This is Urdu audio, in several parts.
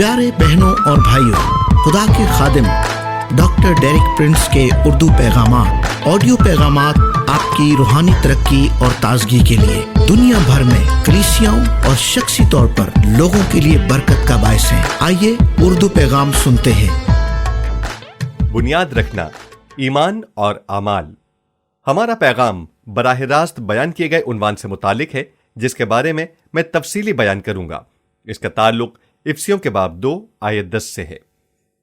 پیارے بہنوں اور بھائیوں، خدا کے خادم ڈاکٹر ڈیرک پرنس کے اردو پیغامات، آڈیو پیغامات آپ کی روحانی ترقی اور تازگی کے لیے دنیا بھر میں کلیسیاؤں اور شخصی طور پر لوگوں کے لیے برکت کا باعث ہیں۔ آئیے اردو پیغام سنتے ہیں۔ بنیاد رکھنا، ایمان اور اعمال۔ ہمارا پیغام براہ راست بیان کیے گئے عنوان سے متعلق ہے، جس کے بارے میں تفصیلی بیان کروں گا۔ اس کا تعلق افسیوں کے باب 2 آیت 10 سے ہے۔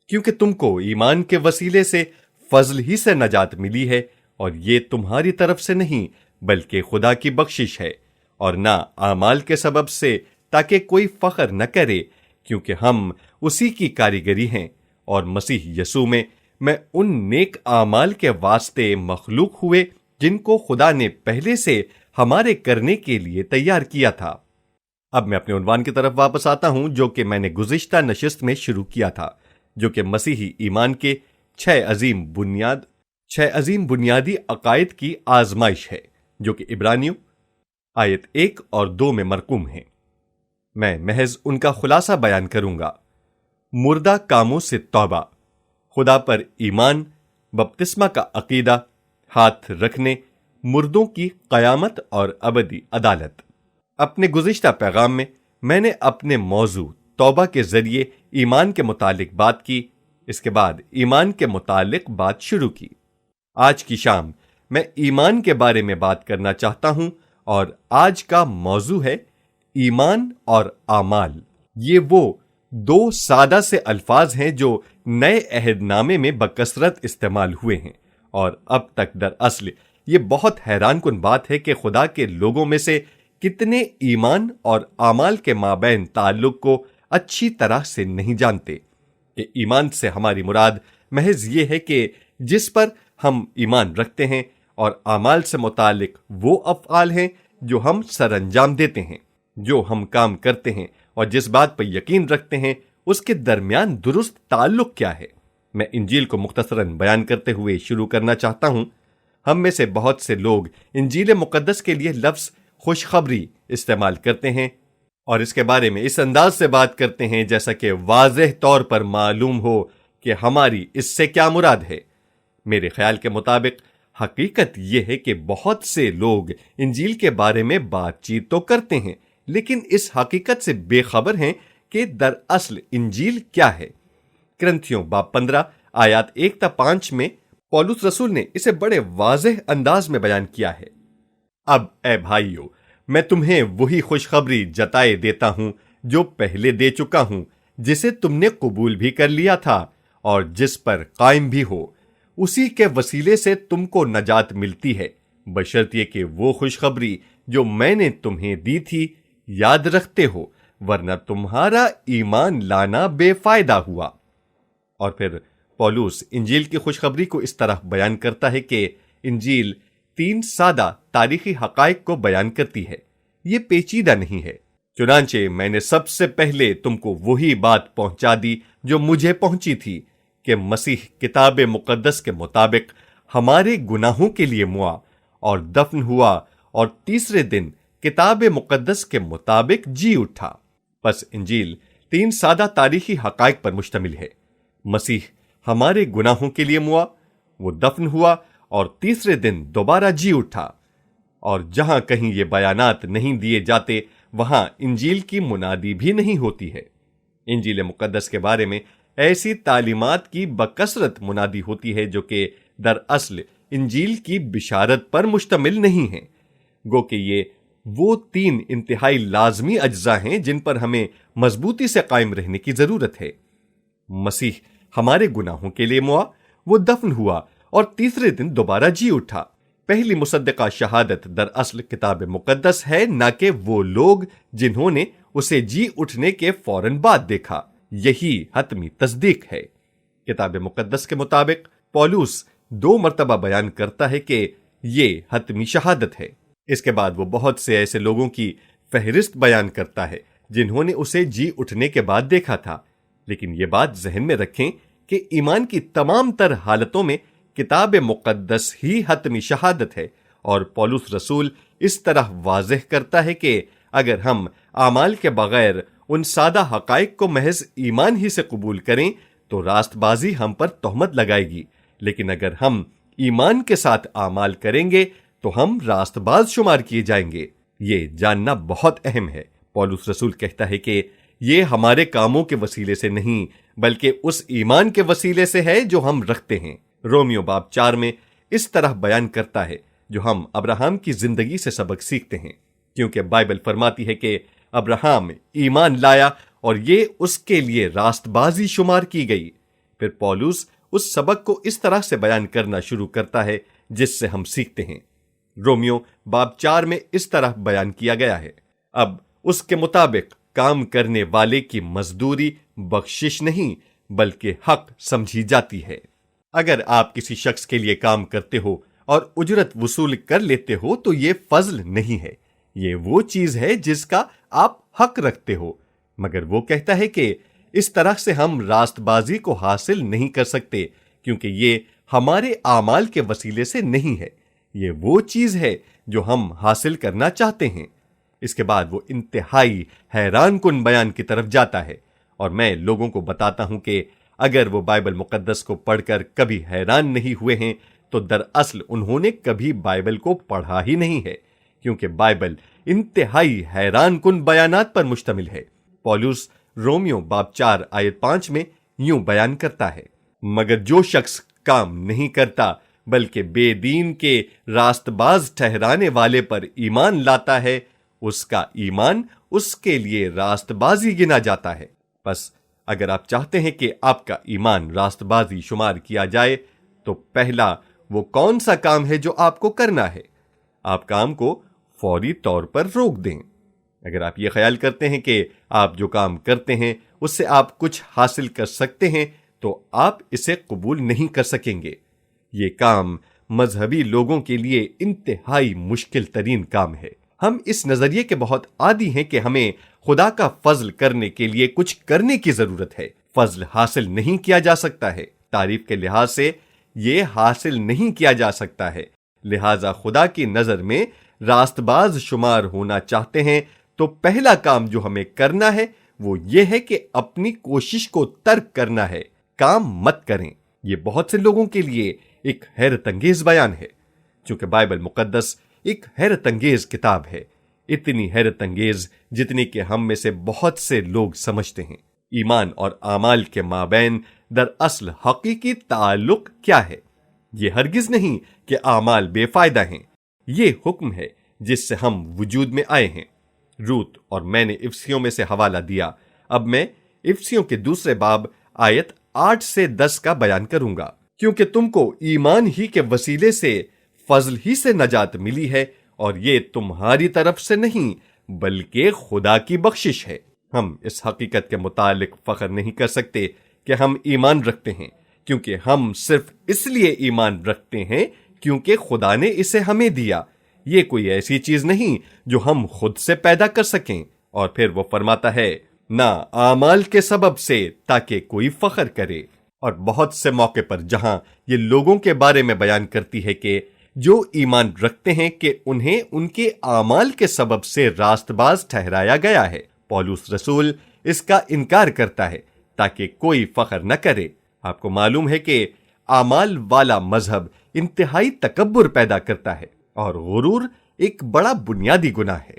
کیونکہ تم کو ایمان کے وسیلے سے فضل ہی سے نجات ملی ہے، اور یہ تمہاری طرف سے نہیں بلکہ خدا کی بخشش ہے، اور نہ اعمال کے سبب سے، تاکہ کوئی فخر نہ کرے، کیونکہ ہم اسی کی کاریگری ہیں، اور مسیح یسوع میں ان نیک اعمال کے واسطے مخلوق ہوئے جن کو خدا نے پہلے سے ہمارے کرنے کے لیے تیار کیا تھا۔ اب میں اپنے عنوان کی طرف واپس آتا ہوں، جو کہ میں نے گزشتہ نشست میں شروع کیا تھا، جو کہ مسیحی ایمان کے 6 عظیم بنیادی عقائد کی آزمائش ہے، جو کہ عبرانیوں آیت 1 اور 2 میں مرقوم ہیں۔ میں محض ان کا خلاصہ بیان کروں گا۔ مردہ کاموں سے توبہ، خدا پر ایمان، بپتسمہ کا عقیدہ، ہاتھ رکھنے، مردوں کی قیامت اور ابدی عدالت۔ اپنے گزشتہ پیغام میں نے اپنے موضوع توبہ کے ذریعے ایمان کے متعلق بات کی، اس کے بعد ایمان کے متعلق بات شروع کی۔ آج کی شام میں ایمان کے بارے میں بات کرنا چاہتا ہوں، اور آج کا موضوع ہے ایمان اور اعمال۔ یہ وہ 2 سادہ سے الفاظ ہیں جو نئے عہد نامے میں بکثرت استعمال ہوئے ہیں، اور اب تک دراصل یہ بہت حیران کن بات ہے کہ خدا کے لوگوں میں سے کتنے ایمان اور اعمال کے مابین تعلق کو اچھی طرح سے نہیں جانتے۔ کہ ایمان سے ہماری مراد محض یہ ہے کہ جس پر ہم ایمان رکھتے ہیں، اور اعمال سے متعلق وہ افعال ہیں جو ہم سر انجام دیتے ہیں، جو ہم کام کرتے ہیں، اور جس بات پر یقین رکھتے ہیں اس کے درمیان درست تعلق کیا ہے۔ میں انجیل کو مختصراً بیان کرتے ہوئے شروع کرنا چاہتا ہوں۔ ہم میں سے بہت سے لوگ انجیل مقدس کے لیے لفظ خوشخبری استعمال کرتے ہیں، اور اس کے بارے میں اس انداز سے بات کرتے ہیں جیسا کہ واضح طور پر معلوم ہو کہ ہماری اس سے کیا مراد ہے۔ میرے خیال کے مطابق حقیقت یہ ہے کہ بہت سے لوگ انجیل کے بارے میں بات چیت تو کرتے ہیں، لیکن اس حقیقت سے بے خبر ہیں کہ دراصل انجیل کیا ہے۔ کرنتھیوں باب 15 آیات 1 تا 5 میں پولس رسول نے اسے بڑے واضح انداز میں بیان کیا ہے۔ اب اے بھائیو، میں تمہیں وہی خوشخبری جتائے دیتا ہوں جو پہلے دے چکا ہوں، جسے تم نے قبول بھی کر لیا تھا، اور جس پر قائم بھی ہو۔ اسی کے وسیلے سے تم کو نجات ملتی ہے، بشرطیہ کہ وہ خوشخبری جو میں نے تمہیں دی تھی یاد رکھتے ہو، ورنہ تمہارا ایمان لانا بے فائدہ ہوا۔ اور پھر پولس انجیل کی خوشخبری کو اس طرح بیان کرتا ہے کہ انجیل 3 سادہ تاریخی حقائق کو بیان کرتی ہے۔ یہ پیچیدہ نہیں ہے۔ چنانچہ میں نے سب سے پہلے تم کو وہی بات پہنچا دی جو مجھے پہنچی تھی، کہ مسیح کتاب مقدس کے مطابق ہمارے گناہوں کے لیے موا اور دفن ہوا، اور تیسرے دن کتاب مقدس کے مطابق جی اٹھا۔ پس انجیل 3 سادہ تاریخی حقائق پر مشتمل ہے۔ مسیح ہمارے گناہوں کے لیے موا، وہ دفن ہوا، اور تیسرے دن دوبارہ جی اٹھا۔ اور جہاں کہیں یہ بیانات نہیں دیے جاتے، وہاں انجیل کی منادی بھی نہیں ہوتی ہے۔ انجیل مقدس کے بارے میں ایسی تعلیمات کی بکثرت منادی ہوتی ہے جو کہ دراصل انجیل کی بشارت پر مشتمل نہیں ہیں، گو کہ یہ وہ 3 انتہائی لازمی اجزاء ہیں جن پر ہمیں مضبوطی سے قائم رہنے کی ضرورت ہے۔ مسیح ہمارے گناہوں کے لیے موا، وہ دفن ہوا، اور تیسرے دن دوبارہ جی اٹھا۔ پہلی مصدقہ شہادت دراصل کتاب مقدس ہے، نہ کہ وہ لوگ جنہوں نے اسے جی اٹھنے کے فوراً بعد دیکھا۔ یہی حتمی تصدیق ہے۔ کتاب مقدس کے مطابق پولس 2 مرتبہ بیان کرتا ہے کہ یہ حتمی شہادت ہے۔ اس کے بعد وہ بہت سے ایسے لوگوں کی فہرست بیان کرتا ہے جنہوں نے اسے جی اٹھنے کے بعد دیکھا تھا۔ لیکن یہ بات ذہن میں رکھیں کہ ایمان کی تمام تر حالتوں میں کتاب مقدس ہی حتمی شہادت ہے، اور پولس رسول اس طرح واضح کرتا ہے کہ اگر ہم اعمال کے بغیر ان سادہ حقائق کو محض ایمان ہی سے قبول کریں تو راست بازی ہم پر تہمت لگائے گی، لیکن اگر ہم ایمان کے ساتھ اعمال کریں گے تو ہم راست باز شمار کیے جائیں گے۔ یہ جاننا بہت اہم ہے۔ پولس رسول کہتا ہے کہ یہ ہمارے کاموں کے وسیلے سے نہیں بلکہ اس ایمان کے وسیلے سے ہے جو ہم رکھتے ہیں۔ رومیو باب 4 میں اس طرح بیان کرتا ہے جو ہم ابراہم کی زندگی سے سبق سیکھتے ہیں، کیونکہ بائبل فرماتی ہے کہ ابراہم ایمان لایا اور یہ اس کے لیے راست بازی شمار کی گئی۔ پھر پولس اس سبق کو اس طرح سے بیان کرنا شروع کرتا ہے جس سے ہم سیکھتے ہیں۔ رومیو باب 4 میں اس طرح بیان کیا گیا ہے، اب اس کے مطابق کام کرنے والے کی مزدوری بخشش نہیں بلکہ حق سمجھی جاتی ہے۔ اگر آپ کسی شخص کے لیے کام کرتے ہو اور اجرت وصول کر لیتے ہو تو یہ فضل نہیں ہے، یہ وہ چیز ہے جس کا آپ حق رکھتے ہو، مگر وہ کہتا ہے کہ اس طرح سے ہم راست بازی کو حاصل نہیں کر سکتے کیونکہ یہ ہمارے اعمال کے وسیلے سے نہیں ہے، یہ وہ چیز ہے جو ہم حاصل کرنا چاہتے ہیں۔ اس کے بعد وہ انتہائی حیران کن بیان کی طرف جاتا ہے، اور میں لوگوں کو بتاتا ہوں کہ اگر وہ بائبل مقدس کو پڑھ کر کبھی حیران نہیں ہوئے ہیں تو دراصل انہوں نے کبھی بائبل کو پڑھا ہی نہیں ہے، کیونکہ بائبل انتہائی حیران کن بیانات پر مشتمل ہے۔ پولس رومیو باب 4 آیت 5 میں یوں بیان کرتا ہے، مگر جو شخص کام نہیں کرتا بلکہ بے دین کے راست باز ٹھہرانے والے پر ایمان لاتا ہے، اس کا ایمان اس کے لیے راست بازی گنا جاتا ہے۔ بس اگر آپ چاہتے ہیں کہ آپ کا ایمان راست بازی شمار کیا جائے تو پہلا وہ کون سا کام ہے جو آپ کو کرنا ہے؟ آپ کام کو فوری طور پر روک دیں۔ اگر آپ یہ خیال کرتے ہیں کہ آپ جو کام کرتے ہیں اس سے آپ کچھ حاصل کر سکتے ہیں تو آپ اسے قبول نہیں کر سکیں گے۔ یہ کام مذہبی لوگوں کے لیے انتہائی مشکل ترین کام ہے۔ ہم اس نظریے کے بہت عادی ہیں کہ ہمیں خدا کا فضل کرنے کے لیے کچھ کرنے کی ضرورت ہے۔ فضل حاصل نہیں کیا جا سکتا ہے، تعریف کے لحاظ سے یہ حاصل نہیں کیا جا سکتا ہے، لہذا خدا کی نظر میں راست باز شمار ہونا چاہتے ہیں تو پہلا کام جو ہمیں کرنا ہے وہ یہ ہے کہ اپنی کوشش کو ترک کرنا ہے، کام مت کریں۔ یہ بہت سے لوگوں کے لیے ایک حیرت انگیز بیان ہے، چونکہ بائبل مقدس ایک حیرت انگیز کتاب ہے، اتنی حیرت انگیز جتنی کہ ہم میں سے بہت سے لوگ سمجھتے ہیں۔ ایمان اور اعمال کے مابین دراصل حقیقی تعلق کیا ہے؟ یہ ہرگز نہیں کہ اعمال بے فائدہ ہیں، یہ حکم ہے جس سے ہم وجود میں آئے ہیں۔ روت اور میں نے افسیوں میں سے حوالہ دیا، اب میں افسیوں کے دوسرے باب آیت 8 سے 10 کا بیان کروں گا، کیونکہ تم کو ایمان ہی کے وسیلے سے فضل ہی سے نجات ملی ہے، اور یہ تمہاری طرف سے نہیں بلکہ خدا کی بخشش ہے۔ ہم اس حقیقت کے متعلق فخر نہیں کر سکتے کہ ہم ایمان رکھتے ہیں، کیونکہ ہم صرف اس لیے ایمان رکھتے ہیں کیونکہ خدا نے اسے ہمیں دیا۔ یہ کوئی ایسی چیز نہیں جو ہم خود سے پیدا کر سکیں۔ اور پھر وہ فرماتا ہے، نہ اعمال کے سبب سے تاکہ کوئی فخر کرے۔ اور بہت سے موقع پر جہاں یہ لوگوں کے بارے میں بیان کرتی ہے کہ جو ایمان رکھتے ہیں کہ انہیں ان کے اعمال کے سبب سے راست باز ٹھہرایا گیا ہے، پولس رسول اس کا انکار کرتا ہے تاکہ کوئی فخر نہ کرے۔ آپ کو معلوم ہے کہ اعمال والا مذہب انتہائی تکبر پیدا کرتا ہے، اور غرور ایک بڑا بنیادی گناہ ہے۔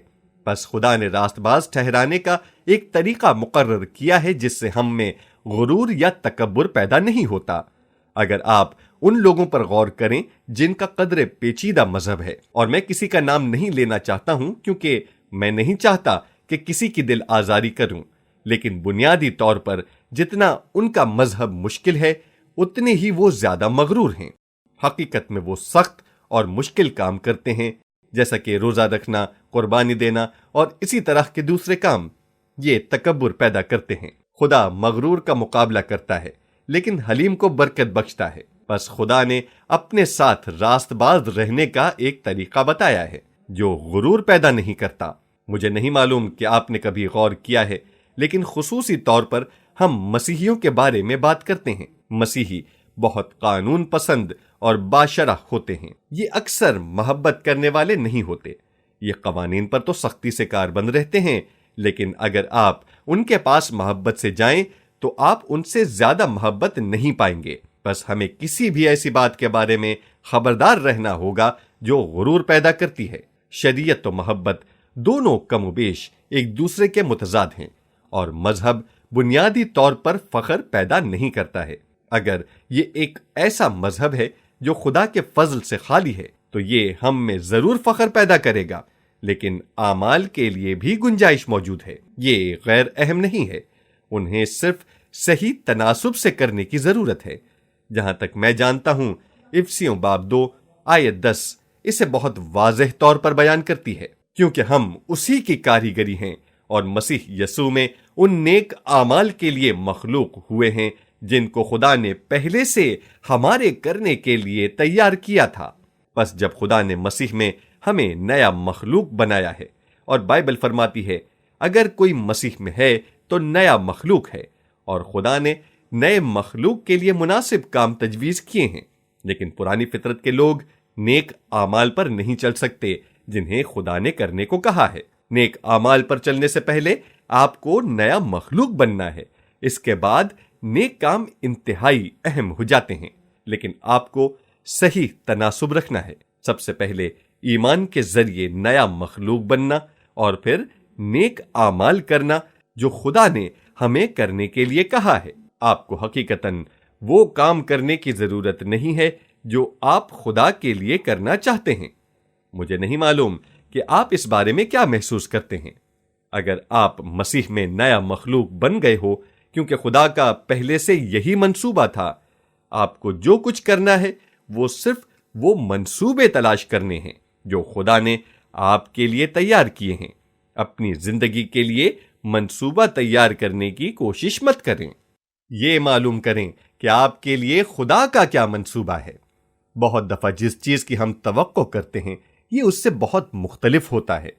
بس خدا نے راست باز ٹھہرانے کا ایک طریقہ مقرر کیا ہے جس سے ہم میں غرور یا تکبر پیدا نہیں ہوتا۔ اگر آپ ان لوگوں پر غور کریں جن کا قدر پیچیدہ مذہب ہے، اور میں کسی کا نام نہیں لینا چاہتا ہوں کیونکہ میں نہیں چاہتا کہ کسی کی دل آزاری کروں، لیکن بنیادی طور پر جتنا ان کا مذہب مشکل ہے اتنے ہی وہ زیادہ مغرور ہیں۔ حقیقت میں وہ سخت اور مشکل کام کرتے ہیں، جیسا کہ روزہ رکھنا، قربانی دینا اور اسی طرح کے دوسرے کام۔ یہ تکبر پیدا کرتے ہیں۔ خدا مغرور کا مقابلہ کرتا ہے لیکن حلیم کو برکت بخشتا ہے۔ بس خدا نے اپنے ساتھ راست باز رہنے کا ایک طریقہ بتایا ہے جو غرور پیدا نہیں کرتا۔ مجھے نہیں معلوم کہ آپ نے کبھی غور کیا ہے، لیکن خصوصی طور پر ہم مسیحیوں کے بارے میں بات کرتے ہیں۔ مسیحی بہت قانون پسند اور باشرح ہوتے ہیں۔ یہ اکثر محبت کرنے والے نہیں ہوتے۔ یہ قوانین پر تو سختی سے کاربند رہتے ہیں، لیکن اگر آپ ان کے پاس محبت سے جائیں تو آپ ان سے زیادہ محبت نہیں پائیں گے۔ بس ہمیں کسی بھی ایسی بات کے بارے میں خبردار رہنا ہوگا جو غرور پیدا کرتی ہے۔ شریعت و محبت دونوں کم و بیش ایک دوسرے کے متضاد ہیں، اور مذہب بنیادی طور پر فخر پیدا نہیں کرتا ہے۔ اگر یہ ایک ایسا مذہب ہے جو خدا کے فضل سے خالی ہے تو یہ ہم میں ضرور فخر پیدا کرے گا، لیکن اعمال کے لیے بھی گنجائش موجود ہے۔ یہ غیر اہم نہیں ہے، انہیں صرف صحیح تناسب سے کرنے کی ضرورت ہے۔ جہاں تک میں جانتا ہوں، افسیوں باب 2 آیت 10 اسے بہت واضح طور پر بیان کرتی ہے، کیونکہ ہم اسی کی کاریگری ہیں اور مسیح یسوع میں ان نیک اعمال کے لیے مخلوق ہوئے ہیں جن کو خدا نے پہلے سے ہمارے کرنے کے لیے تیار کیا تھا۔ بس جب خدا نے مسیح میں ہمیں نیا مخلوق بنایا ہے، اور بائبل فرماتی ہے اگر کوئی مسیح میں ہے تو نیا مخلوق ہے، اور خدا نے نئے مخلوق کے لیے مناسب کام تجویز کیے ہیں، لیکن پرانی فطرت کے لوگ نیک اعمال پر نہیں چل سکتے جنہیں خدا نے کرنے کو کہا ہے۔ نیک اعمال پر چلنے سے پہلے آپ کو نیا مخلوق بننا ہے، اس کے بعد نیک کام انتہائی اہم ہو جاتے ہیں، لیکن آپ کو صحیح تناسب رکھنا ہے۔ سب سے پہلے ایمان کے ذریعے نیا مخلوق بننا، اور پھر نیک اعمال کرنا جو خدا نے ہمیں کرنے کے لیے کہا ہے۔ آپ کو حقیقتاً وہ کام کرنے کی ضرورت نہیں ہے جو آپ خدا کے لیے کرنا چاہتے ہیں۔ مجھے نہیں معلوم کہ آپ اس بارے میں کیا محسوس کرتے ہیں۔ اگر آپ مسیح میں نیا مخلوق بن گئے ہو، کیونکہ خدا کا پہلے سے یہی منصوبہ تھا، آپ کو جو کچھ کرنا ہے وہ صرف وہ منصوبے تلاش کرنے ہیں جو خدا نے آپ کے لیے تیار کیے ہیں۔ اپنی زندگی کے لیے منصوبہ تیار کرنے کی کوشش مت کریں، یہ معلوم کریں کہ آپ کے لیے خدا کا کیا منصوبہ ہے۔ بہت دفعہ جس چیز کی ہم توقع کرتے ہیں یہ اس سے بہت مختلف ہوتا ہے۔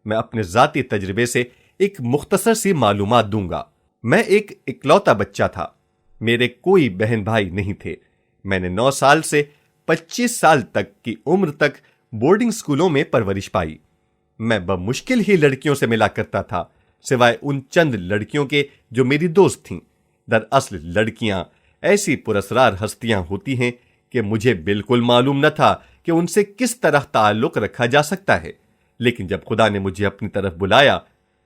میں اپنے ذاتی تجربے سے ایک مختصر سی معلومات دوں گا۔ میں ایک اکلوتا بچہ تھا، میرے کوئی بہن بھائی نہیں تھے۔ میں نے 9 سال سے 25 سال تک کی عمر تک بورڈنگ سکولوں میں پرورش پائی۔ میں بمشکل ہی لڑکیوں سے ملا کرتا تھا، سوائے ان چند لڑکیوں کے جو میری دوست تھیں۔ دراصل لڑکیاں ایسی پراسرار ہستیاں ہوتی ہیں کہ مجھے بالکل معلوم نہ تھا کہ ان سے کس طرح تعلق رکھا جا سکتا ہے، لیکن جب خدا نے مجھے اپنی طرف بلایا،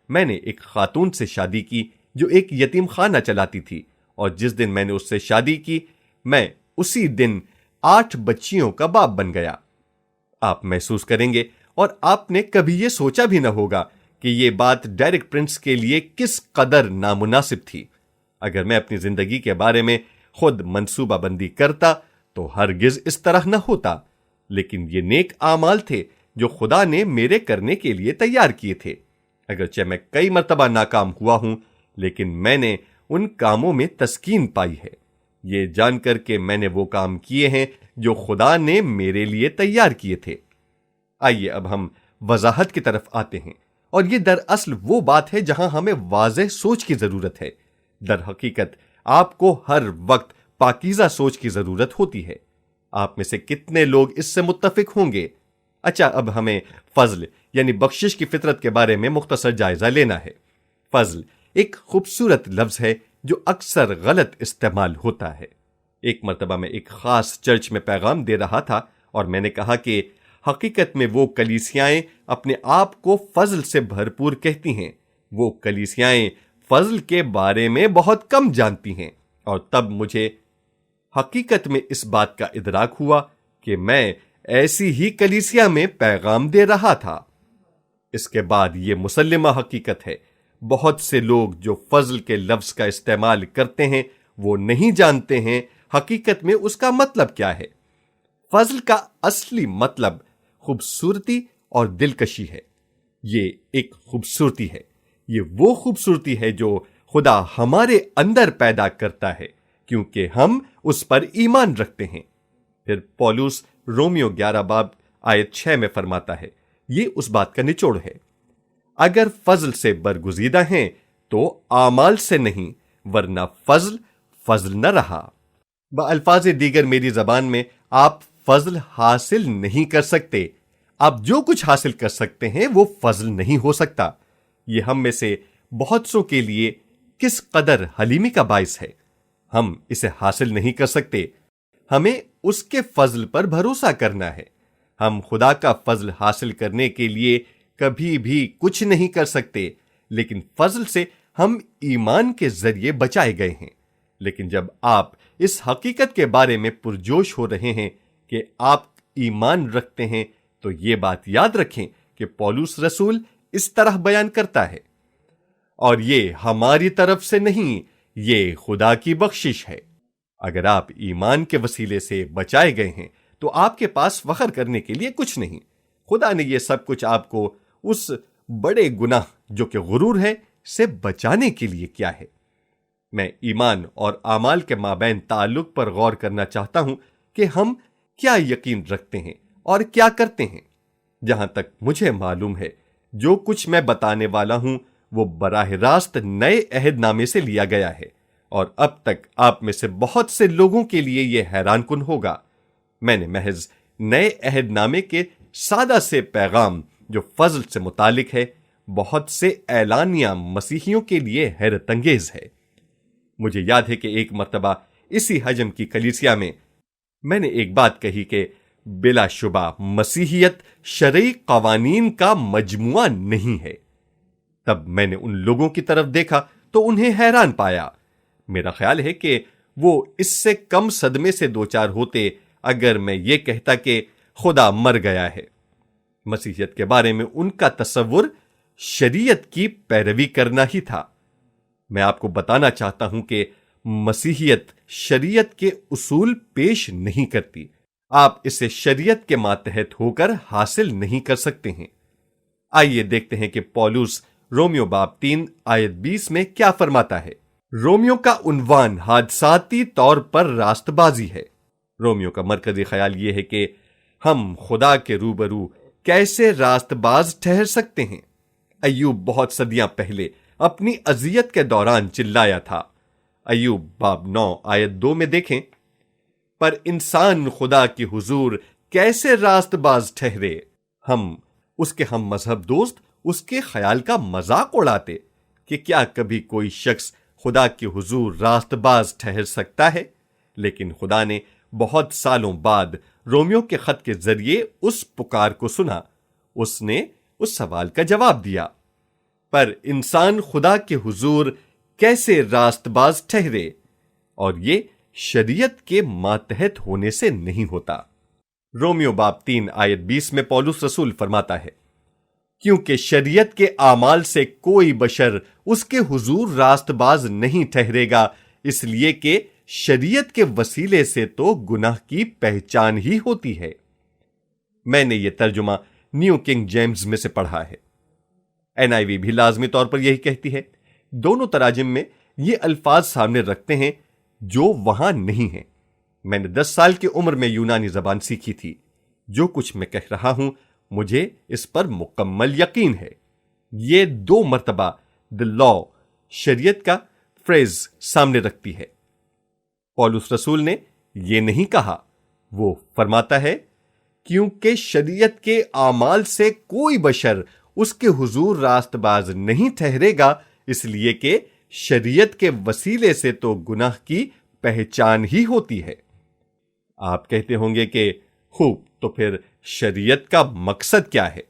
میں نے ایک خاتون سے شادی کی جو ایک یتیم خانہ چلاتی تھی، اور جس دن میں نے اس سے شادی کی میں اسی دن 8 بچیوں کا باپ بن گیا۔ آپ محسوس کریں گے، اور آپ نے کبھی یہ سوچا بھی نہ ہوگا کہ یہ بات ڈیرک پرنس کے لیے کس قدر نامناسب تھی۔ اگر میں اپنی زندگی کے بارے میں خود منصوبہ بندی کرتا تو ہرگز اس طرح نہ ہوتا، لیکن یہ نیک اعمال تھے جو خدا نے میرے کرنے کے لیے تیار کیے تھے۔ اگرچہ میں کئی مرتبہ ناکام ہوا ہوں، لیکن میں نے ان کاموں میں تسکین پائی ہے، یہ جان کر کہ میں نے وہ کام کیے ہیں جو خدا نے میرے لیے تیار کیے تھے۔ آئیے اب ہم وضاحت کی طرف آتے ہیں، اور یہ دراصل وہ بات ہے جہاں ہمیں واضح سوچ کی ضرورت ہے۔ در حقیقت آپ کو ہر وقت پاکیزہ سوچ کی ضرورت ہوتی ہے۔ آپ میں سے کتنے لوگ اس سے متفق ہوں گے؟ اچھا، اب ہمیں فضل یعنی بخشش کی فطرت کے بارے میں مختصر جائزہ لینا ہے۔ فضل ایک خوبصورت لفظ ہے جو اکثر غلط استعمال ہوتا ہے۔ ایک مرتبہ میں ایک خاص چرچ میں پیغام دے رہا تھا، اور میں نے کہا کہ حقیقت میں وہ کلیسیائیں اپنے آپ کو فضل سے بھرپور کہتی ہیں، وہ کلیسیائیں فضل کے بارے میں بہت کم جانتی ہیں۔ اور تب مجھے حقیقت میں اس بات کا ادراک ہوا کہ میں ایسی ہی کلیسیا میں پیغام دے رہا تھا۔ اس کے بعد یہ مسلمہ حقیقت ہے، بہت سے لوگ جو فضل کے لفظ کا استعمال کرتے ہیں وہ نہیں جانتے ہیں حقیقت میں اس کا مطلب کیا ہے۔ فضل کا اصلی مطلب خوبصورتی اور دلکشی ہے۔ یہ ایک خوبصورتی ہے، یہ وہ خوبصورتی ہے جو خدا ہمارے اندر پیدا کرتا ہے کیونکہ ہم اس پر ایمان رکھتے ہیں۔ پھر پولس رومیو 11 باب آیت 6 میں فرماتا ہے، یہ اس بات کا نچوڑ ہے، اگر فضل سے برگزیدہ ہیں تو اعمال سے نہیں، ورنہ فضل نہ رہا۔ بالفاظ دیگر میری زبان میں آپ فضل حاصل نہیں کر سکتے۔ آپ جو کچھ حاصل کر سکتے ہیں وہ فضل نہیں ہو سکتا، یہ ہم میں سے بہت سوں کے لیے کس قدر حلیمی کا باعث ہے۔ ہم اسے حاصل نہیں کر سکتے، ہمیں اس کے فضل پر بھروسہ کرنا ہے۔ ہم خدا کا فضل حاصل کرنے کے لیے کبھی بھی کچھ نہیں کر سکتے، لیکن فضل سے ہم ایمان کے ذریعے بچائے گئے ہیں۔ لیکن جب آپ اس حقیقت کے بارے میں پرجوش ہو رہے ہیں کہ آپ ایمان رکھتے ہیں، تو یہ بات یاد رکھیں کہ پولس رسول اس طرح بیان کرتا ہے، اور یہ ہماری طرف سے نہیں، یہ خدا کی بخشش ہے۔ اگر آپ ایمان کے وسیلے سے بچائے گئے ہیں تو آپ کے پاس فخر کرنے کے لیے کچھ نہیں۔ خدا نے یہ سب کچھ آپ کو اس بڑے گناہ جو کہ غرور ہے سے بچانے کے لیے کیا ہے۔ میں ایمان اور اعمال کے مابین تعلق پر غور کرنا چاہتا ہوں کہ ہم کیا یقین رکھتے ہیں اور کیا کرتے ہیں۔ جہاں تک مجھے معلوم ہے، جو کچھ میں بتانے والا ہوں وہ براہ راست نئے عہد نامے سے لیا گیا ہے، اور اب تک آپ میں سے بہت سے لوگوں کے لیے یہ حیران کن ہوگا۔ میں نے محض نئے عہد نامے کے سادہ سے پیغام جو فضل سے متعلق ہے، بہت سے اعلانیہ مسیحیوں کے لیے حیرت انگیز ہے۔ مجھے یاد ہے کہ ایک مرتبہ اسی حجم کی کلیسیا میں نے ایک بات کہی کہ بلا شبہ مسیحیت شرعی قوانین کا مجموعہ نہیں ہے۔ تب میں نے ان لوگوں کی طرف دیکھا تو انہیں حیران پایا۔ میرا خیال ہے کہ وہ اس سے کم صدمے سے دوچار ہوتے اگر میں یہ کہتا کہ خدا مر گیا ہے۔ مسیحیت کے بارے میں ان کا تصور شریعت کی پیروی کرنا ہی تھا۔ میں آپ کو بتانا چاہتا ہوں کہ مسیحیت شریعت کے اصول پیش نہیں کرتی۔ آپ اسے شریعت کے ماتحت ہو کر حاصل نہیں کر سکتے ہیں۔ آئیے دیکھتے ہیں کہ پولس رومیو باب 3 آیت 20 میں کیا فرماتا ہے۔ رومیو کا عنوان حادثاتی طور پر راست بازی ہے۔ رومیو کا مرکزی خیال یہ ہے کہ ہم خدا کے روبرو کیسے راست باز ٹھہر سکتے ہیں۔ ایوب بہت صدیاں پہلے اپنی اذیت کے دوران چلایا تھا۔ ایوب باب 9 آیت 2 میں دیکھیں، پر انسان خدا کے حضور کیسے راست باز ٹھہرے۔ ہم اس کے ہم مذہب دوست اس کے خیال کا مذاق اڑاتے کہ کیا کبھی کوئی شخص خدا کے حضور راست باز ٹھہر سکتا ہے؟ لیکن خدا نے بہت سالوں بعد رومیو کے خط کے ذریعے اس پکار کو سنا۔ اس نے اس سوال کا جواب دیا، پر انسان خدا کے حضور کیسے راست باز ٹھہرے؟ اور یہ شریعت کے ماتحت ہونے سے نہیں ہوتا۔ رومیو باب 3 آیت 20 میں پولس رسول فرماتا ہے، کیونکہ شریعت کے اعمال سے کوئی بشر اس کے حضور راست باز نہیں ٹھہرے گا، اس لیے کہ شریعت کے وسیلے سے تو گناہ کی پہچان ہی ہوتی ہے۔ میں نے یہ ترجمہ نیو کنگ جیمز میں سے پڑھا ہے۔ NIV بھی لازمی طور پر یہی کہتی ہے۔ دونوں تراجم میں یہ الفاظ سامنے رکھتے ہیں جو وہاں نہیں ہیں۔ میں نے 10 سال کی عمر میں یونانی زبان سیکھی تھی۔ جو کچھ میں کہہ رہا ہوں مجھے اس پر مکمل یقین ہے۔ یہ 2 مرتبہ the law شریعت کا فریز سامنے رکھتی ہے۔ پولس رسول نے یہ نہیں کہا، وہ فرماتا ہے کیونکہ شریعت کے اعمال سے کوئی بشر اس کے حضور راست باز نہیں ٹھہرے گا، اس لیے کہ شریعت کے وسیلے سے تو گناہ کی پہچان ہی ہوتی ہے۔ آپ کہتے ہوں گے کہ خوب، تو پھر شریعت کا مقصد کیا ہے؟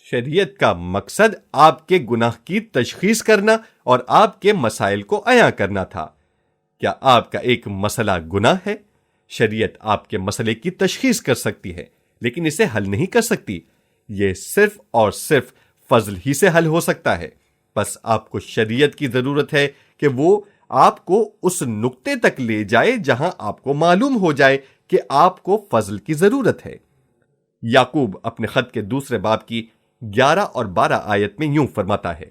شریعت کا مقصد آپ کے گناہ کی تشخیص کرنا اور آپ کے مسائل کو عیاں کرنا تھا۔ کیا آپ کا ایک مسئلہ گناہ ہے؟ شریعت آپ کے مسئلے کی تشخیص کر سکتی ہے، لیکن اسے حل نہیں کر سکتی۔ یہ صرف اور صرف فضل ہی سے حل ہو سکتا ہے۔ بس آپ کو شریعت کی ضرورت ہے کہ وہ آپ کو اس نقطے تک لے جائے جہاں آپ کو معلوم ہو جائے کہ آپ کو فضل کی ضرورت ہے۔ یعقوب اپنے خط کے دوسرے باب کی 11 اور 12 آیت میں یوں فرماتا ہے،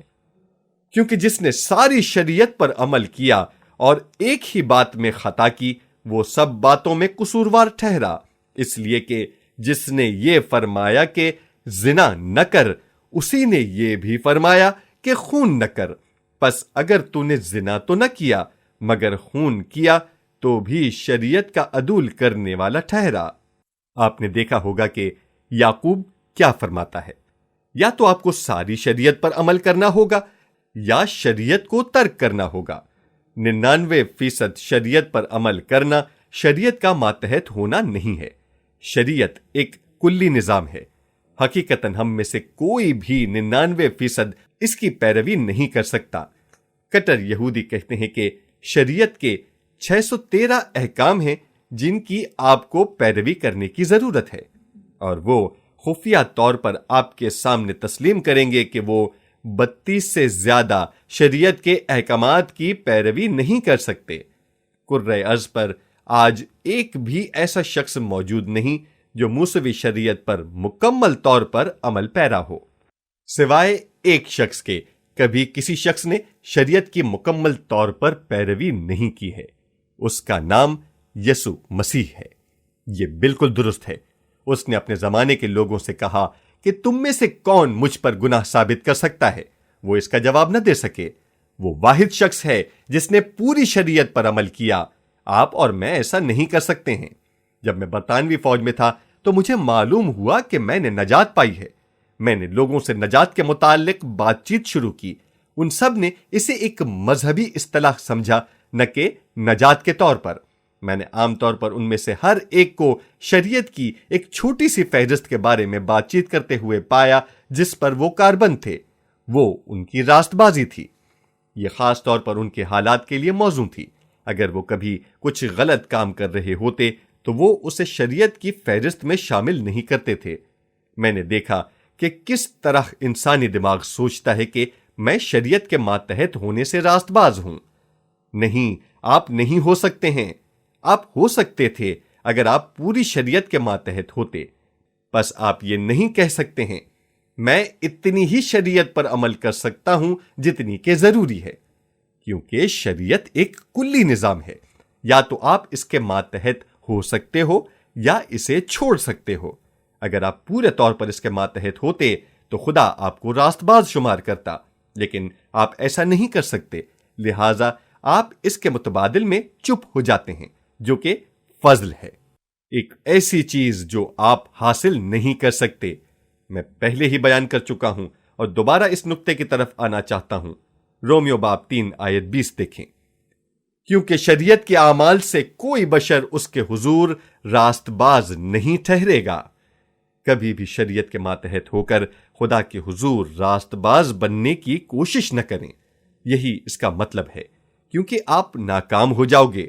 کیونکہ جس نے ساری شریعت پر عمل کیا اور ایک ہی بات میں خطا کی، وہ سب باتوں میں قصوروار ٹھہرا، اس لیے کہ جس نے یہ فرمایا کہ زنا نہ کر، اسی نے یہ بھی فرمایا کہ خون نہ کر۔ پس اگر تو نے زنا تو نہ کیا مگر خون کیا تو بھی شریعت کا عدول کرنے والا ٹھہرا۔ آپ نے دیکھا ہوگا کہ یعقوب کیا فرماتا ہے۔ یا تو آپ کو ساری شریعت پر عمل کرنا ہوگا یا شریعت کو ترک کرنا ہوگا۔ 99% شریعت پر عمل کرنا شریعت کا ماتحت ہونا نہیں ہے۔ شریعت ایک کلی نظام ہے۔ حقیقتاً ہم میں سے کوئی بھی 99% اس کی پیروی نہیں کر سکتا۔ کٹر یہودی کہتے ہیں کہ شریعت کے 613 احکام ہیں جن کی آپ کو پیروی کرنے کی ضرورت ہے، اور وہ خفیہ طور پر آپ کے سامنے تسلیم کریں گے کہ وہ 32 سے زیادہ شریعت کے احکامات کی پیروی نہیں کر سکتے۔ کرۂ ارض پر آج ایک بھی ایسا شخص موجود نہیں جو موسوی شریعت پر مکمل طور پر عمل پیرا ہو، سوائے ایک شخص کے۔ کبھی کسی شخص نے شریعت کی مکمل طور پر پیروی نہیں کی ہے، اس کا نام یسوع مسیح ہے۔ یہ بالکل درست ہے۔ اس نے اپنے زمانے کے لوگوں سے کہا کہ تم میں سے کون مجھ پر گناہ ثابت کر سکتا ہے؟ وہ اس کا جواب نہ دے سکے۔ وہ واحد شخص ہے جس نے پوری شریعت پر عمل کیا۔ آپ اور میں ایسا نہیں کر سکتے ہیں۔ جب میں برطانوی فوج میں تھا تو مجھے معلوم ہوا کہ میں نے نجات پائی ہے۔ میں نے لوگوں سے نجات کے متعلق بات چیت شروع کی۔ ان سب نے اسے ایک مذہبی اصطلاح سمجھا، نہ کہ نجات کے طور پر۔ میں نے عام طور پر ان میں سے ہر ایک کو شریعت کی ایک چھوٹی سی فہرست کے بارے میں بات چیت کرتے ہوئے پایا جس پر وہ کاربند تھے۔ وہ ان کی راست بازی تھی۔ یہ خاص طور پر ان کے حالات کے لیے موزوں تھی۔ اگر وہ کبھی کچھ غلط کام کر رہے ہوتے تو وہ اسے شریعت کی فہرست میں شامل نہیں کرتے تھے۔ میں نے دیکھا کہ کس طرح انسانی دماغ سوچتا ہے کہ میں شریعت کے ماتحت ہونے سے راست باز ہوں۔ نہیں، آپ نہیں ہو سکتے ہیں۔ آپ ہو سکتے تھے اگر آپ پوری شریعت کے ماتحت ہوتے۔ بس آپ یہ نہیں کہہ سکتے ہیں میں اتنی ہی شریعت پر عمل کر سکتا ہوں جتنی کہ ضروری ہے، کیونکہ شریعت ایک کلی نظام ہے۔ یا تو آپ اس کے ماتحت ہو سکتے ہو یا اسے چھوڑ سکتے ہو۔ اگر آپ پورے طور پر اس کے ماتحت ہوتے تو خدا آپ کو راست باز شمار کرتا، لیکن آپ ایسا نہیں کر سکتے، لہٰذا آپ اس کے متبادل میں چپ ہو جاتے ہیں، جو کہ فضل ہے، ایک ایسی چیز جو آپ حاصل نہیں کر سکتے۔ میں پہلے ہی بیان کر چکا ہوں اور دوبارہ اس نقطے کی طرف آنا چاہتا ہوں۔ رومیو باب 3 آیت 20 دیکھیں۔ کیونکہ شریعت کے اعمال سے کوئی بشر اس کے حضور راست باز نہیں ٹھہرے گا۔ کبھی بھی شریعت کے ماتحت ہو کر خدا کے حضور راست باز بننے کی کوشش نہ کریں۔ یہی اس کا مطلب ہے، کیونکہ آپ ناکام ہو جاؤ گے۔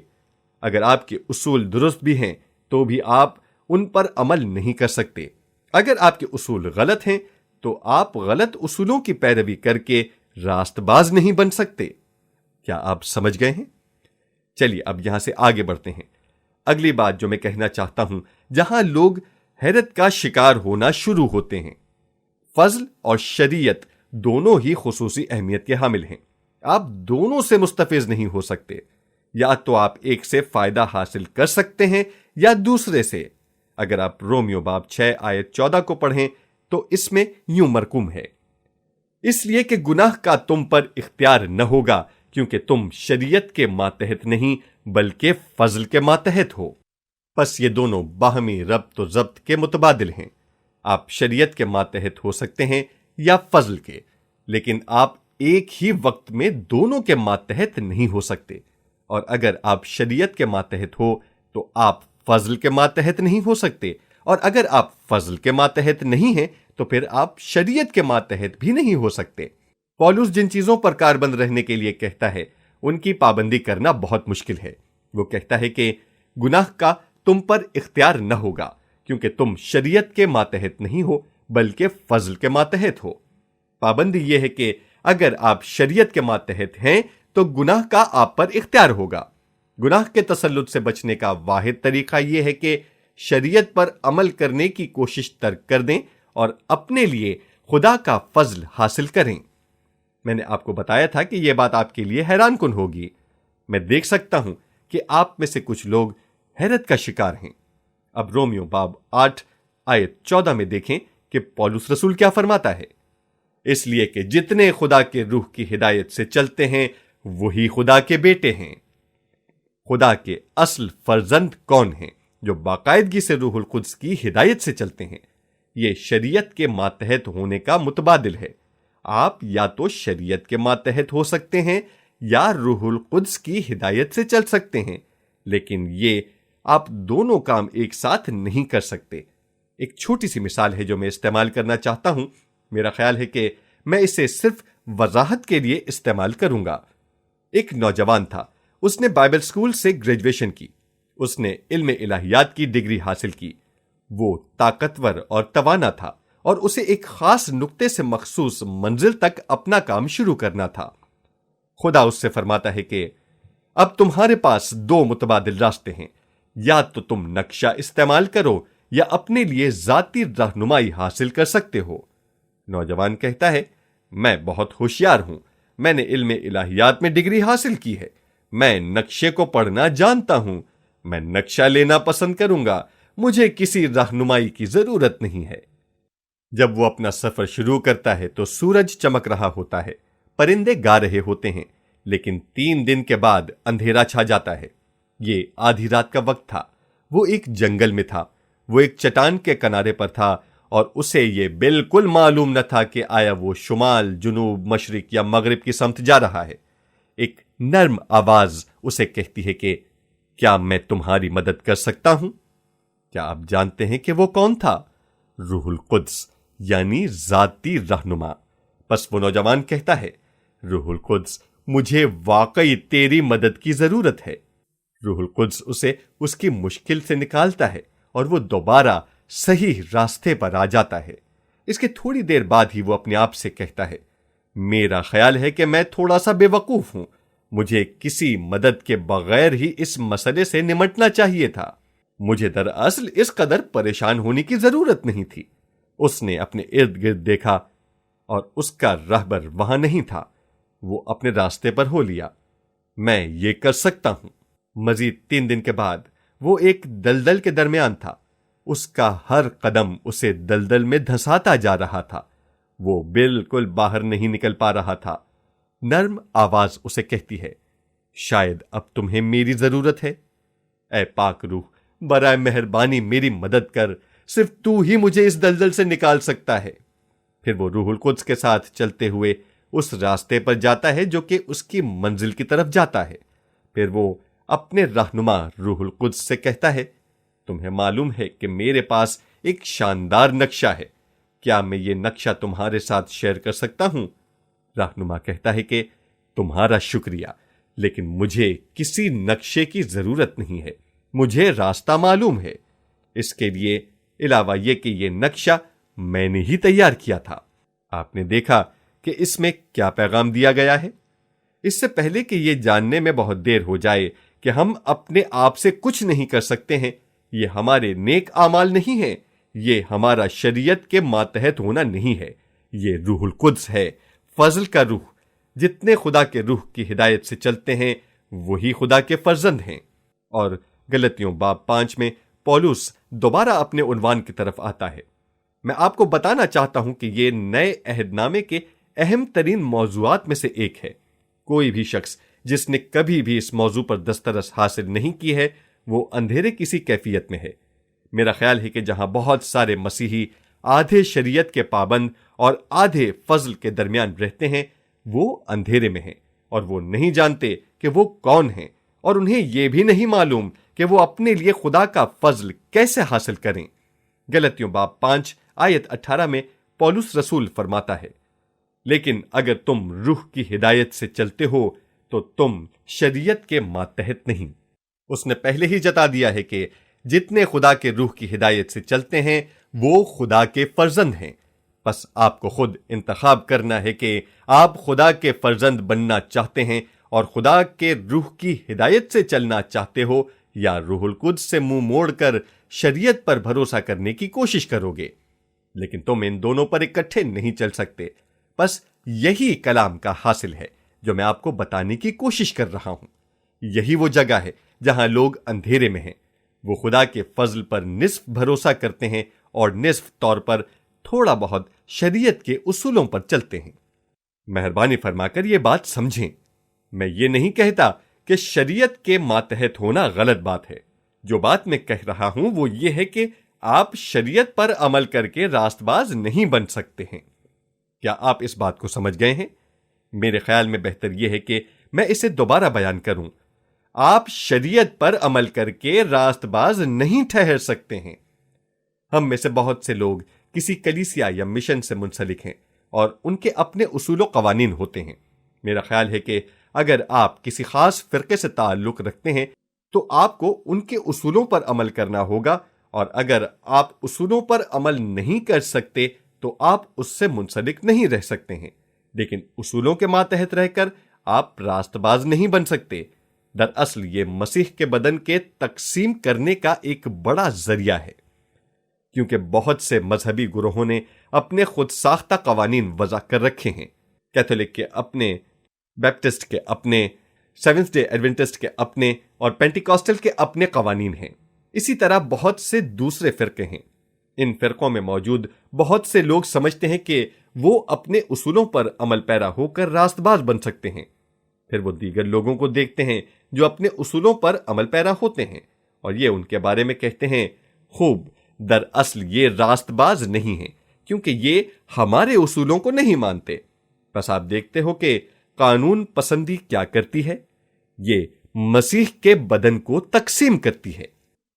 اگر آپ کے اصول درست بھی ہیں تو بھی آپ ان پر عمل نہیں کر سکتے۔ اگر آپ کے اصول غلط ہیں تو آپ غلط اصولوں کی پیروی کر کے راست باز نہیں بن سکتے۔ کیا آپ سمجھ گئے ہیں؟ چلیے اب یہاں سے آگے بڑھتے ہیں۔ اگلی بات جو میں کہنا چاہتا ہوں، جہاں لوگ حیرت کا شکار ہونا شروع ہوتے ہیں۔ فضل اور شریعت دونوں ہی خصوصی اہمیت کے حامل ہیں۔ آپ دونوں سے مستفیض نہیں ہو سکتے۔ یا تو آپ ایک سے فائدہ حاصل کر سکتے ہیں یا دوسرے سے۔ اگر آپ رومیو باب 6 آیت 14 کو پڑھیں تو اس میں یوں مرقوم ہے، اس لیے کہ گناہ کا تم پر اختیار نہ ہوگا، کیونکہ تم شریعت کے ماتحت نہیں بلکہ فضل کے ماتحت ہو۔ پس یہ دونوں باہمی ربط و ضبط کے متبادل ہیں۔ آپ شریعت کے ماتحت ہو سکتے ہیں یا فضل کے، لیکن آپ ایک ہی وقت میں دونوں کے ماتحت نہیں ہو سکتے۔ اور اگر آپ شریعت کے ماتحت ہو تو آپ فضل کے ماتحت نہیں ہو سکتے، اور اگر آپ فضل کے ماتحت نہیں ہیں تو پھر آپ شریعت کے ماتحت بھی نہیں ہو سکتے۔ پولس جن چیزوں پر کاربند رہنے کے لیے کہتا ہے ان کی پابندی کرنا بہت مشکل ہے۔ وہ کہتا ہے کہ گناہ کا تم پر اختیار نہ ہوگا، کیونکہ تم شریعت کے ماتحت نہیں ہو بلکہ فضل کے ماتحت ہو۔ پابندی یہ ہے کہ اگر آپ شریعت کے ماتحت ہیں تو گناہ کا آپ پر اختیار ہوگا۔ گناہ کے تسلط سے بچنے کا واحد طریقہ یہ ہے کہ شریعت پر عمل کرنے کی کوشش ترک کر دیں اور اپنے لیے خدا کا فضل حاصل کریں۔ میں نے آپ کو بتایا تھا کہ یہ بات آپ کے لیے حیران کن ہوگی۔ میں دیکھ سکتا ہوں کہ آپ میں سے کچھ لوگ حیرت کا شکار ہیں۔ اب رومیو باب 8 آیت 14 میں دیکھیں کہ پولس رسول کیا فرماتا ہے۔ اس لیے کہ جتنے خدا کے روح کی ہدایت سے چلتے ہیں وہی خدا کے بیٹے ہیں۔ خدا کے اصل فرزند کون ہیں؟ جو باقاعدگی سے روح القدس کی ہدایت سے چلتے ہیں۔ یہ شریعت کے ماتحت ہونے کا متبادل ہے۔ آپ یا تو شریعت کے ماتحت ہو سکتے ہیں یا روح القدس کی ہدایت سے چل سکتے ہیں، لیکن یہ آپ دونوں کام ایک ساتھ نہیں کر سکتے۔ ایک چھوٹی سی مثال ہے جو میں استعمال کرنا چاہتا ہوں۔ میرا خیال ہے کہ میں اسے صرف وضاحت کے لیے استعمال کروں گا۔ ایک نوجوان تھا، اس نے بائبل اسکول سے گریجویشن کی، اس نے علم الہیات کی ڈگری حاصل کی۔ وہ طاقتور اور توانا تھا اور اسے ایک خاص نقطے سے مخصوص منزل تک اپنا کام شروع کرنا تھا۔ خدا اس سے فرماتا ہے کہ اب تمہارے پاس دو متبادل راستے ہیں، یا تو تم نقشہ استعمال کرو یا اپنے لیے ذاتی رہنمائی حاصل کر سکتے ہو۔ نوجوان کہتا ہے، میں بہت ہوشیار ہوں، میں نے علم الہیات میں ڈگری حاصل کی ہے، میں نقشے کو پڑھنا جانتا ہوں، میں نقشہ لینا پسند کروں گا، مجھے کسی رہنمائی کی ضرورت نہیں ہے۔ جب وہ اپنا سفر شروع کرتا ہے تو سورج چمک رہا ہوتا ہے، پرندے گا رہے ہوتے ہیں، لیکن 3 دن کے بعد اندھیرا چھا جاتا ہے۔ یہ آدھی رات کا وقت تھا، وہ ایک جنگل میں تھا، وہ ایک چٹان کے کنارے پر تھا اور اسے یہ بالکل معلوم نہ تھا کہ آیا وہ شمال، جنوب، مشرق یا مغرب کی سمت جا رہا ہے۔ ایک نرم آواز اسے کہتی ہے کہ کیا میں تمہاری مدد کر سکتا ہوں؟ کیا آپ جانتے ہیں کہ وہ کون تھا؟ روح القدس، یعنی ذاتی رہنما۔ پس وہ نوجوان کہتا ہے، روح القدس، مجھے واقعی تیری مدد کی ضرورت ہے۔ روح القدس اسے اس کی مشکل سے نکالتا ہے اور وہ دوبارہ صحیح راستے پر آ جاتا ہے۔ اس کے تھوڑی دیر بعد ہی وہ اپنے آپ سے کہتا ہے، میرا خیال ہے کہ میں تھوڑا سا بے وقوف ہوں، مجھے کسی مدد کے بغیر ہی اس مسئلے سے نمٹنا چاہیے تھا۔ مجھے دراصل اس قدر پریشان ہونے کی ضرورت نہیں تھی۔ اس نے اپنے ارد گرد دیکھا اور اس کا رہبر وہاں نہیں تھا۔ وہ اپنے راستے پر ہو لیا، میں یہ کر سکتا ہوں۔ مزید 3 دن کے بعد وہ ایک دلدل کے درمیان تھا، اس کا ہر قدم اسے دلدل میں دھساتا جا رہا تھا، وہ بالکل باہر نہیں نکل پا رہا تھا۔ نرم آواز اسے کہتی ہے، شاید اب تمہیں میری ضرورت ہے۔ اے پاک روح، برائے مہربانی میری مدد کر، صرف تو ہی مجھے اس دلدل سے نکال سکتا ہے۔ پھر وہ روح القدس کے ساتھ چلتے ہوئے اس راستے پر جاتا ہے جو کہ اس کی منزل کی طرف جاتا ہے۔ پھر وہ اپنے رہنما روح القدس سے کہتا ہے، تمہیں معلوم ہے کہ میرے پاس ایک شاندار نقشہ ہے، کیا میں یہ نقشہ تمہارے ساتھ شیئر کر سکتا ہوں؟ رہنما کہتا ہے کہ تمہارا شکریہ، لیکن مجھے کسی نقشے کی ضرورت نہیں ہے، مجھے راستہ معلوم ہے۔ اس کے لیے علاوہ یہ کہ یہ نقشہ میں نے ہی تیار کیا تھا۔ آپ نے دیکھا کہ اس میں کیا پیغام دیا گیا ہے؟ اس سے پہلے کہ یہ جاننے میں بہت دیر ہو جائے کہ ہم اپنے آپ سے کچھ نہیں کر سکتے ہیں، یہ ہمارے نیک اعمال نہیں ہیں، یہ ہمارا شریعت کے ماتحت ہونا نہیں ہے، یہ روح القدس ہے، فضل کا روح۔ جتنے خدا کے روح کی ہدایت سے چلتے ہیں وہی خدا کے فرزند ہیں۔ اور گلتیوں باب 5 میں پولس دوبارہ اپنے عنوان کی طرف آتا ہے۔ میں آپ کو بتانا چاہتا ہوں کہ یہ نئے عہد نامے کے اہم ترین موضوعات میں سے ایک ہے۔ کوئی بھی شخص جس نے کبھی بھی اس موضوع پر دسترس حاصل نہیں کی ہے وہ اندھیرے کسی کیفیت میں ہے۔ میرا خیال ہے کہ جہاں بہت سارے مسیحی آدھے شریعت کے پابند اور آدھے فضل کے درمیان رہتے ہیں، وہ اندھیرے میں ہیں اور وہ نہیں جانتے کہ وہ کون ہیں، اور انہیں یہ بھی نہیں معلوم کہ وہ اپنے لیے خدا کا فضل کیسے حاصل کریں۔ گلتیوں باب 5 آیت 18 میں پولس رسول فرماتا ہے، لیکن اگر تم روح کی ہدایت سے چلتے ہو تو تم شریعت کے ماتحت نہیں۔ اس نے پہلے ہی جتا دیا ہے کہ جتنے خدا کے روح کی ہدایت سے چلتے ہیں وہ خدا کے فرزند ہیں۔ بس آپ کو خود انتخاب کرنا ہے کہ آپ خدا کے فرزند بننا چاہتے ہیں اور خدا کے روح کی ہدایت سے چلنا چاہتے ہو، یا روح القدس سے منہ موڑ کر شریعت پر بھروسہ کرنے کی کوشش کرو گے۔ لیکن تم ان دونوں پر اکٹھے نہیں چل سکتے۔ بس یہی کلام کا حاصل ہے جو میں آپ کو بتانے کی کوشش کر رہا ہوں۔ یہی وہ جگہ ہے جہاں لوگ اندھیرے میں ہیں۔ وہ خدا کے فضل پر نصف بھروسہ کرتے ہیں اور نصف طور پر تھوڑا بہت شریعت کے اصولوں پر چلتے ہیں۔ مہربانی فرما کر یہ بات سمجھیں، میں یہ نہیں کہتا کہ شریعت کے ماتحت ہونا غلط بات ہے۔ جو بات میں کہہ رہا ہوں وہ یہ ہے کہ آپ شریعت پر عمل کر کے راست باز نہیں بن سکتے ہیں۔ کیا آپ اس بات کو سمجھ گئے ہیں؟ میرے خیال میں بہتر یہ ہے کہ میں اسے دوبارہ بیان کروں۔ آپ شریعت پر عمل کر کے راست باز نہیں ٹھہر سکتے ہیں۔ ہم میں سے بہت سے لوگ کسی کلیسیا یا مشن سے منسلک ہیں اور ان کے اپنے اصول و قوانین ہوتے ہیں۔ میرا خیال ہے کہ اگر آپ کسی خاص فرقے سے تعلق رکھتے ہیں تو آپ کو ان کے اصولوں پر عمل کرنا ہوگا، اور اگر آپ اصولوں پر عمل نہیں کر سکتے تو آپ اس سے منسلک نہیں رہ سکتے ہیں۔ لیکن اصولوں کے ماتحت رہ کر آپ راست باز نہیں بن سکتے۔ دراصل یہ مسیح کے بدن کے تقسیم کرنے کا ایک بڑا ذریعہ ہے، کیونکہ بہت سے مذہبی گروہوں نے اپنے خود ساختہ قوانین وضع کر رکھے ہیں۔ کیتھولک کے اپنے، بیپٹسٹ کے اپنے، سیونتھ ڈے ایڈوینٹسٹ کے اپنے اور پینٹیکاسٹل کے اپنے قوانین ہیں۔ اسی طرح بہت سے دوسرے فرقے ہیں۔ ان فرقوں میں موجود بہت سے لوگ سمجھتے ہیں کہ وہ اپنے اصولوں پر عمل پیرا ہو کر راست باز بن سکتے ہیں۔ پھر وہ دیگر لوگوں کو دیکھتے ہیں جو اپنے اصولوں پر عمل پیرا ہوتے ہیں اور یہ ان کے بارے میں کہتے ہیں، خوب، دراصل یہ راست باز نہیں ہیں کیونکہ یہ ہمارے اصولوں کو نہیں مانتے۔ بس آپ دیکھتے ہو کہ قانون پسندی کیا کرتی ہے؟ یہ مسیح کے بدن کو تقسیم کرتی ہے۔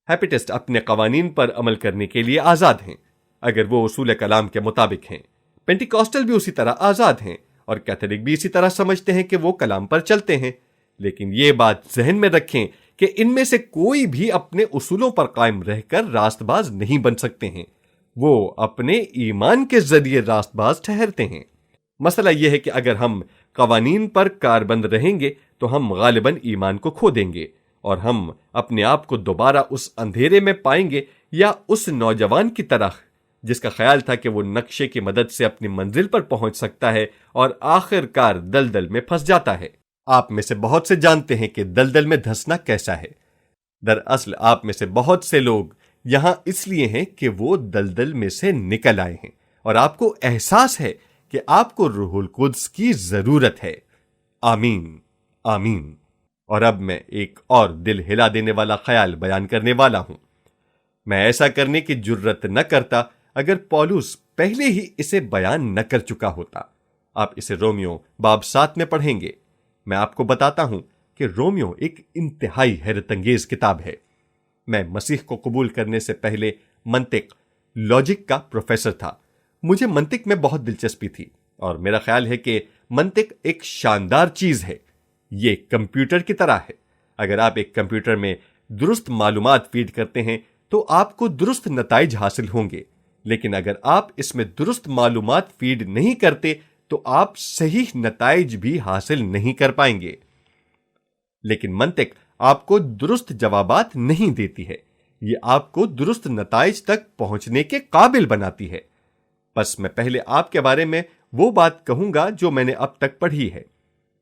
ہیپیٹسٹ اپنے قوانین پر عمل کرنے کے لیے آزاد ہیں اگر وہ اصول کلام کے مطابق ہیں۔ پینٹیکاسٹل بھی اسی طرح آزاد ہیں اور کیتھولک بھی اسی طرح سمجھتے ہیں کہ وہ کلام پر چلتے ہیں۔ لیکن یہ بات ذہن میں رکھیں کہ ان میں سے کوئی بھی اپنے اصولوں پر قائم رہ کر راست باز نہیں بن سکتے ہیں۔ وہ اپنے ایمان کے ذریعے راست باز ٹھہرتے ہیں۔ مسئلہ یہ ہے کہ اگر ہم قوانین پر کاربند رہیں گے تو ہم غالباً ایمان کو کھو دیں گے اور ہم اپنے آپ کو دوبارہ اس اندھیرے میں پائیں گے، یا اس نوجوان کی طرح جس کا خیال تھا کہ وہ نقشے کی مدد سے اپنی منزل پر پہنچ سکتا ہے اور آخر کار دلدل میں پھنس جاتا ہے۔ آپ میں سے بہت سے جانتے ہیں کہ دلدل میں دھنسنا کیسا ہے۔ دراصل آپ میں سے بہت سے لوگ یہاں اس لیے ہیں کہ وہ دلدل میں سے نکل آئے ہیں اور آپ کو احساس ہے کہ آپ کو روح القدس کی ضرورت ہے۔ آمین، آمین۔ اور اب میں ایک اور دل ہلا دینے والا خیال بیان کرنے والا ہوں۔ میں ایسا کرنے کی جرت نہ کرتا اگر پولس پہلے ہی اسے بیان نہ کر چکا ہوتا۔ آپ اسے رومیو باب 7 میں پڑھیں گے۔ میں آپ کو بتاتا ہوں کہ رومیو ایک انتہائی حیرت انگیز کتاب ہے۔ میں مسیح کو قبول کرنے سے پہلے منطق، لاجک کا پروفیسر تھا۔ مجھے منطق میں بہت دلچسپی تھی اور میرا خیال ہے کہ منطق ایک شاندار چیز ہے۔ یہ کمپیوٹر کی طرح ہے۔ اگر آپ ایک کمپیوٹر میں درست معلومات فیڈ کرتے ہیں تو آپ کو درست نتائج حاصل ہوں گے، لیکن اگر آپ اس میں درست معلومات فیڈ نہیں کرتے تو آپ صحیح نتائج بھی حاصل نہیں کر پائیں گے۔ لیکن منطق آپ کو درست جوابات نہیں دیتی ہے، یہ آپ کو درست نتائج تک پہنچنے کے قابل بناتی ہے۔ بس میں پہلے آپ کے بارے میں وہ بات کہوں گا جو میں نے اب تک پڑھی ہے۔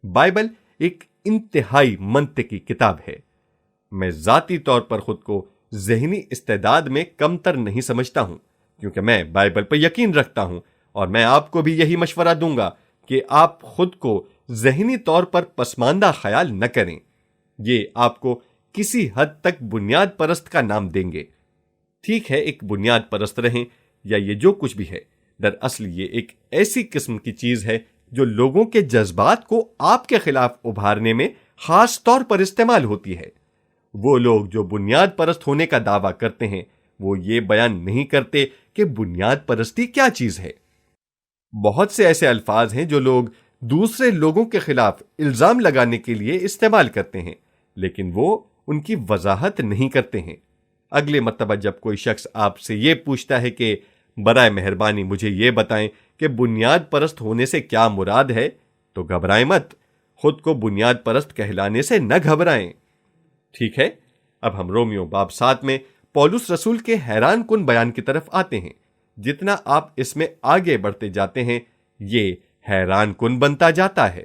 بائبل ایک انتہائی منطقی کتاب ہے۔ میں ذاتی طور پر خود کو ذہنی استعداد میں کم تر نہیں سمجھتا ہوں، کیونکہ میں بائبل پر یقین رکھتا ہوں، اور میں آپ کو بھی یہی مشورہ دوں گا کہ آپ خود کو ذہنی طور پر پسماندہ خیال نہ کریں۔ یہ آپ کو کسی حد تک بنیاد پرست کا نام دیں گے۔ ٹھیک ہے، ایک بنیاد پرست رہیں یا یہ جو کچھ بھی ہے، دراصل یہ ایک ایسی قسم کی چیز ہے جو لوگوں کے جذبات کو آپ کے خلاف ابھارنے میں خاص طور پر استعمال ہوتی ہے۔ وہ لوگ جو بنیاد پرست ہونے کا دعویٰ کرتے ہیں وہ یہ بیان نہیں کرتے کہ بنیاد پرستی کیا چیز ہے۔ بہت سے ایسے الفاظ ہیں جو لوگ دوسرے لوگوں کے خلاف الزام لگانے کے لیے استعمال کرتے ہیں، لیکن وہ ان کی وضاحت نہیں کرتے ہیں۔ اگلے مرتبہ جب کوئی شخص آپ سے یہ پوچھتا ہے کہ برائے مہربانی مجھے یہ بتائیں کہ بنیاد پرست ہونے سے کیا مراد ہے، تو گھبرائیں مت، خود کو بنیاد پرست کہلانے سے نہ گھبرائیں۔ ٹھیک ہے، اب ہم رومیو باب 7 میں پولس رسول کے حیران کن بیان کی طرف آتے ہیں۔ جتنا آپ اس میں آگے بڑھتے جاتے ہیں یہ حیران کن بنتا جاتا ہے۔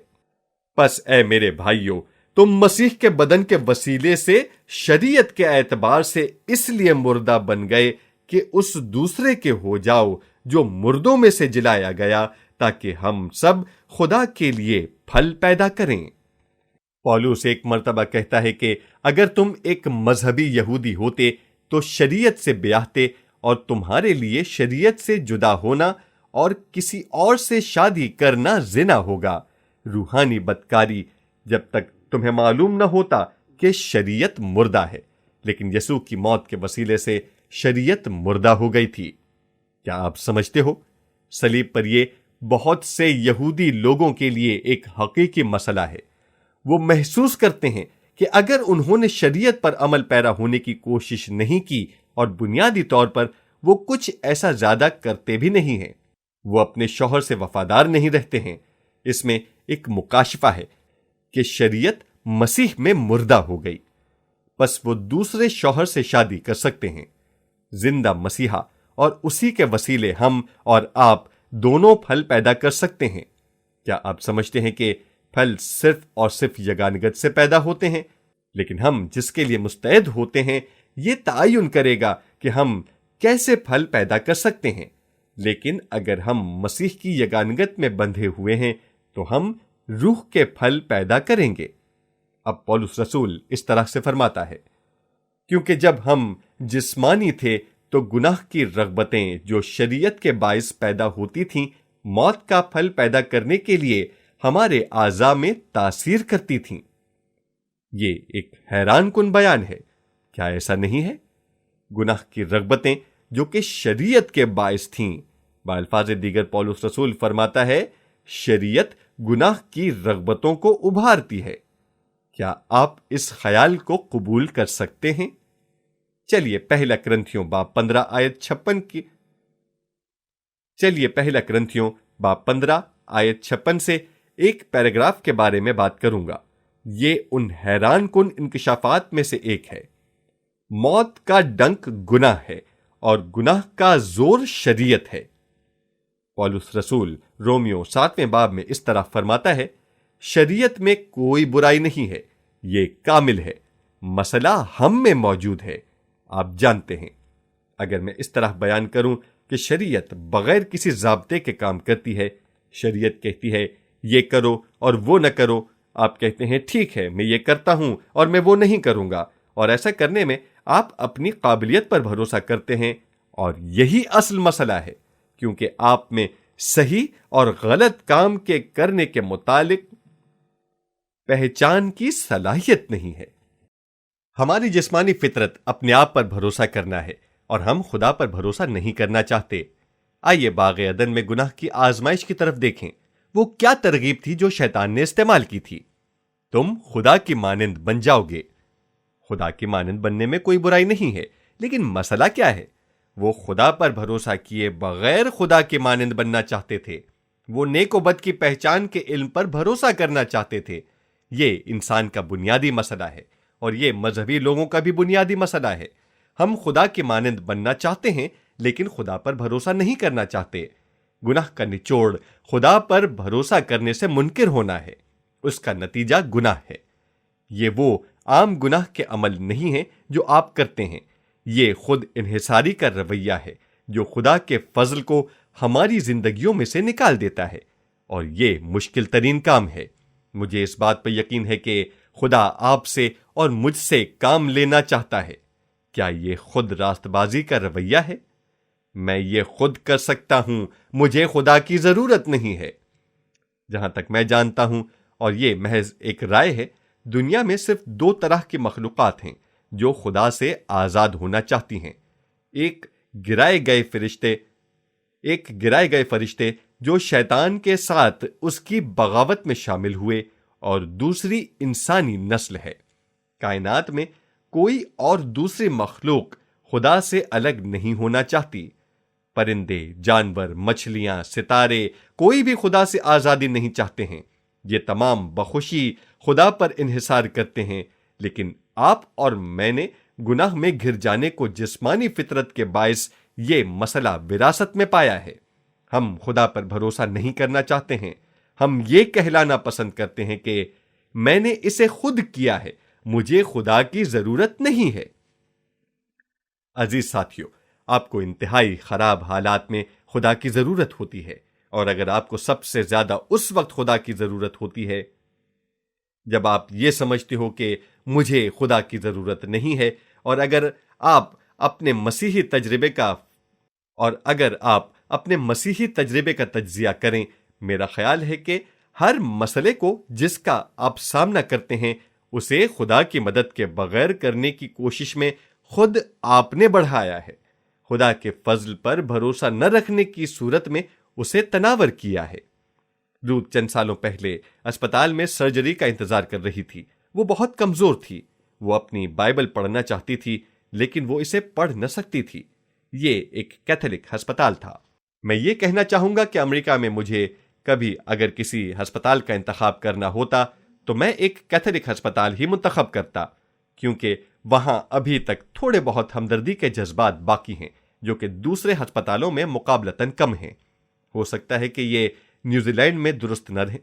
پس اے میرے بھائیو، تم مسیح کے بدن کے وسیلے سے شریعت کے اعتبار سے اس لیے مردہ بن گئے کہ اس دوسرے کے ہو جاؤ جو مردوں میں سے جلایا گیا، تاکہ ہم سب خدا کے لیے پھل پیدا کریں۔ پولس ایک مرتبہ کہتا ہے کہ اگر تم ایک مذہبی یہودی ہوتے تو شریعت سے بیاہتے اور تمہارے لیے شریعت سے جدا ہونا اور کسی اور سے شادی کرنا زنا ہوگا۔ روحانی بدکاری جب تک تمہیں معلوم نہ ہوتا کہ شریعت مردہ ہے، لیکن یسوع کی موت کے وسیلے سے شریعت مردہ ہو گئی تھی۔ کیا آپ سمجھتے ہو؟ صلیب پر یہ بہت سے یہودی لوگوں کے لیے ایک حقیقی مسئلہ ہے۔ وہ محسوس کرتے ہیں کہ اگر انہوں نے شریعت پر عمل پیرا ہونے کی کوشش نہیں کی اور بنیادی طور پر وہ کچھ ایسا زیادہ کرتے بھی نہیں ہیں، وہ اپنے شوہر سے وفادار نہیں رہتے ہیں۔ اس میں ایک مکاشفہ ہے کہ شریعت مسیح میں مردہ ہو گئی، پس وہ دوسرے شوہر سے شادی کر سکتے ہیں۔ زندہ مسیحا اور اسی کے وسیلے ہم اور آپ دونوں پھل پیدا کر سکتے ہیں۔ کیا آپ سمجھتے ہیں کہ پھل صرف اور صرف یگانگت سے پیدا ہوتے ہیں؟ لیکن ہم جس کے لیے مستعد ہوتے ہیں یہ تعین کرے گا کہ ہم کیسے پھل پیدا کر سکتے ہیں۔ لیکن اگر ہم مسیح کی یگانگت میں بندھے ہوئے ہیں تو ہم روح کے پھل پیدا کریں گے۔ اب پولس رسول اس طرح سے فرماتا ہے، کیونکہ جب ہم جسمانی تھے تو گناہ کی رغبتیں جو شریعت کے باعث پیدا ہوتی تھیں موت کا پھل پیدا کرنے کے لیے ہمارے اعضاء میں تاثیر کرتی تھیں۔ یہ ایک حیران کن بیان ہے، کیا ایسا نہیں ہے؟ گناہ کی رغبتیں جو کہ شریعت کے باعث تھیں، بالفاظ دیگر پولس رسول فرماتا ہے شریعت گناہ کی رغبتوں کو ابھارتی ہے۔ کیا آپ اس خیال کو قبول کر سکتے ہیں؟ چلیے پہلا کرنتھیوں باب 15 آیت 56 سے ایک پیراگراف کے بارے میں بات کروں گا۔ یہ ان حیران کن انکشافات میں سے ایک ہے۔ موت کا ڈنک گناہ ہے اور گناہ کا زور شریعت ہے۔ پولس رسول رومیو 7ویں باب میں اس طرح فرماتا ہے، شریعت میں کوئی برائی نہیں ہے، یہ کامل ہے، مسئلہ ہم میں موجود ہے۔ آپ جانتے ہیں، اگر میں اس طرح بیان کروں کہ شریعت بغیر کسی ضابطے کے کام کرتی ہے، شریعت کہتی ہے یہ کرو اور وہ نہ کرو، آپ کہتے ہیں ٹھیک ہے میں یہ کرتا ہوں اور میں وہ نہیں کروں گا، اور ایسا کرنے میں آپ اپنی قابلیت پر بھروسہ کرتے ہیں، اور یہی اصل مسئلہ ہے، کیونکہ آپ میں صحیح اور غلط کام کے کرنے کے متعلق پہچان کی صلاحیت نہیں ہے۔ ہماری جسمانی فطرت اپنے آپ پر بھروسہ کرنا ہے اور ہم خدا پر بھروسہ نہیں کرنا چاہتے۔ آئیے باغ عدن میں گناہ کی آزمائش کی طرف دیکھیں۔ وہ کیا ترغیب تھی جو شیطان نے استعمال کی تھی؟ تم خدا کی مانند بن جاؤ گے۔ خدا کی مانند بننے میں کوئی برائی نہیں ہے، لیکن مسئلہ کیا ہے؟ وہ خدا پر بھروسہ کیے بغیر خدا کی مانند بننا چاہتے تھے۔ وہ نیک و بد کی پہچان کے علم پر بھروسہ کرنا چاہتے تھے۔ یہ انسان کا بنیادی مسئلہ ہے، اور یہ مذہبی لوگوں کا بھی بنیادی مسئلہ ہے۔ ہم خدا کی مانند بننا چاہتے ہیں، لیکن خدا پر بھروسہ نہیں کرنا چاہتے۔ گناہ کا نچوڑ خدا پر بھروسہ کرنے سے منکر ہونا ہے، اس کا نتیجہ گناہ ہے۔ یہ وہ عام گناہ کے عمل نہیں ہیں جو آپ کرتے ہیں، یہ خود انحصاری کا رویہ ہے جو خدا کے فضل کو ہماری زندگیوں میں سے نکال دیتا ہے، اور یہ مشکل ترین کام ہے۔ مجھے اس بات پر یقین ہے کہ خدا آپ سے اور مجھ سے کام لینا چاہتا ہے۔ کیا یہ خود راست بازی کا رویہ ہے؟ میں یہ خود کر سکتا ہوں، مجھے خدا کی ضرورت نہیں ہے۔ جہاں تک میں جانتا ہوں، اور یہ محض ایک رائے ہے، دنیا میں صرف 2 طرح کی مخلوقات ہیں جو خدا سے آزاد ہونا چاہتی ہیں۔ ایک گرائے گئے فرشتے جو شیطان کے ساتھ اس کی بغاوت میں شامل ہوئے، اور دوسری انسانی نسل ہے۔ کائنات میں کوئی اور دوسری مخلوق خدا سے الگ نہیں ہونا چاہتی۔ پرندے، جانور، مچھلیاں، ستارے، کوئی بھی خدا سے آزادی نہیں چاہتے ہیں۔ یہ تمام بخوشی خدا پر انحصار کرتے ہیں، لیکن آپ اور میں نے گناہ میں گر جانے کو جسمانی فطرت کے باعث یہ مسئلہ وراثت میں پایا ہے۔ ہم خدا پر بھروسہ نہیں کرنا چاہتے ہیں۔ ہم یہ کہلانا پسند کرتے ہیں کہ میں نے اسے خود کیا ہے، مجھے خدا کی ضرورت نہیں ہے۔ عزیز ساتھیو، آپ کو انتہائی خراب حالات میں خدا کی ضرورت ہوتی ہے، اور اگر آپ کو سب سے زیادہ اس وقت خدا کی ضرورت ہوتی ہے جب آپ یہ سمجھتے ہو کہ مجھے خدا کی ضرورت نہیں ہے، اور اگر آپ اپنے مسیحی تجربے کا اور اگر آپ اپنے مسیحی تجربے کا تجزیہ کریں، میرا خیال ہے کہ ہر مسئلے کو جس کا آپ سامنا کرتے ہیں اسے خدا کی مدد کے بغیر کرنے کی کوشش میں خود آپ نے بڑھایا ہے۔ خدا کے فضل پر بھروسہ نہ رکھنے کی صورت میں اسے تناور کیا ہے۔ روت چند سالوں پہلے اسپتال میں سرجری کا انتظار کر رہی تھی۔ وہ بہت کمزور تھی۔ وہ اپنی بائبل پڑھنا چاہتی تھی لیکن وہ اسے پڑھ نہ سکتی تھی۔ یہ ایک کیتھولک ہسپتال تھا۔ میں یہ کہنا چاہوں گا کہ امریکہ میں مجھے کبھی اگر کسی ہسپتال کا انتخاب کرنا ہوتا تو میں ایک کیتھولک ہسپتال ہی منتخب کرتا، کیونکہ وہاں ابھی تک تھوڑے بہت ہمدردی کے جذبات باقی ہیں جو کہ دوسرے ہسپتالوں میں مقابلتاً کم ہیں۔ ہو سکتا ہے کہ یہ نیوزی لینڈ میں درست نہ رہے،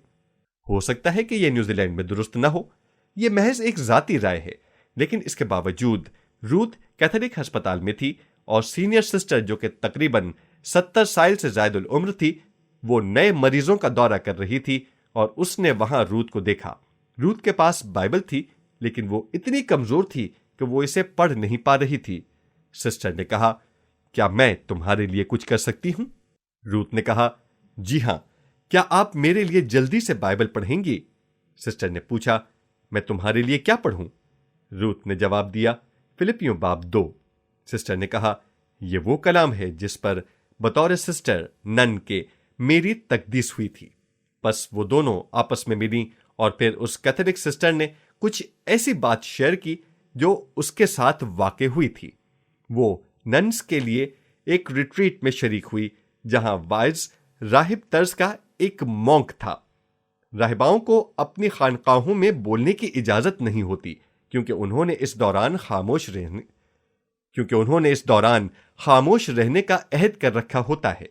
ہو سکتا ہے کہ یہ نیوزی لینڈ میں درست نہ ہو، یہ محض ایک ذاتی رائے ہے، لیکن اس کے باوجود روت کیتھولک ہسپتال میں تھی اور سینئر سسٹر جو کہ تقریباً 70 سال سے زائد العمر تھی، وہ نئے مریضوں کا دورہ کر رہی تھی اور اس نے وہاں روت کو دیکھا۔ روت کے پاس بائبل تھی لیکن وہ اتنی کمزور تھی کہ وہ اسے پڑھ نہیں پا رہی تھی۔ سسٹر نے کہا، کیا میں تمہارے لیے کچھ کر سکتی ہوں؟ روت نے کہا، جی ہاں، کیا آپ میرے لیے جلدی سے بائبل پڑھیں گی؟ سسٹر نے پوچھا، میں تمہارے لیے کیا پڑھوں؟ روت نے جواب دیا، فلپیوں باب 2۔ سسٹر نے کہا، یہ وہ کلام ہے جس پر بطور سسٹر نن کے میری تقدیس ہوئی تھی۔ پس وہ دونوں آپس میں ملی اور پھر اس کیتھولک سسٹر نے کچھ ایسی بات شیئر کی جو اس کے ساتھ واقع ہوئی تھی۔ وہ ننس کے لیے ایک ریٹریٹ میں شریک ہوئی جہاں وائز راہب طرز کا ایک مونک تھا۔ راہباؤں کو اپنی خانقاہوں میں بولنے کی اجازت نہیں ہوتی کیونکہ انہوں نے اس دوران خاموش رہنے کا عہد کر رکھا ہوتا ہے،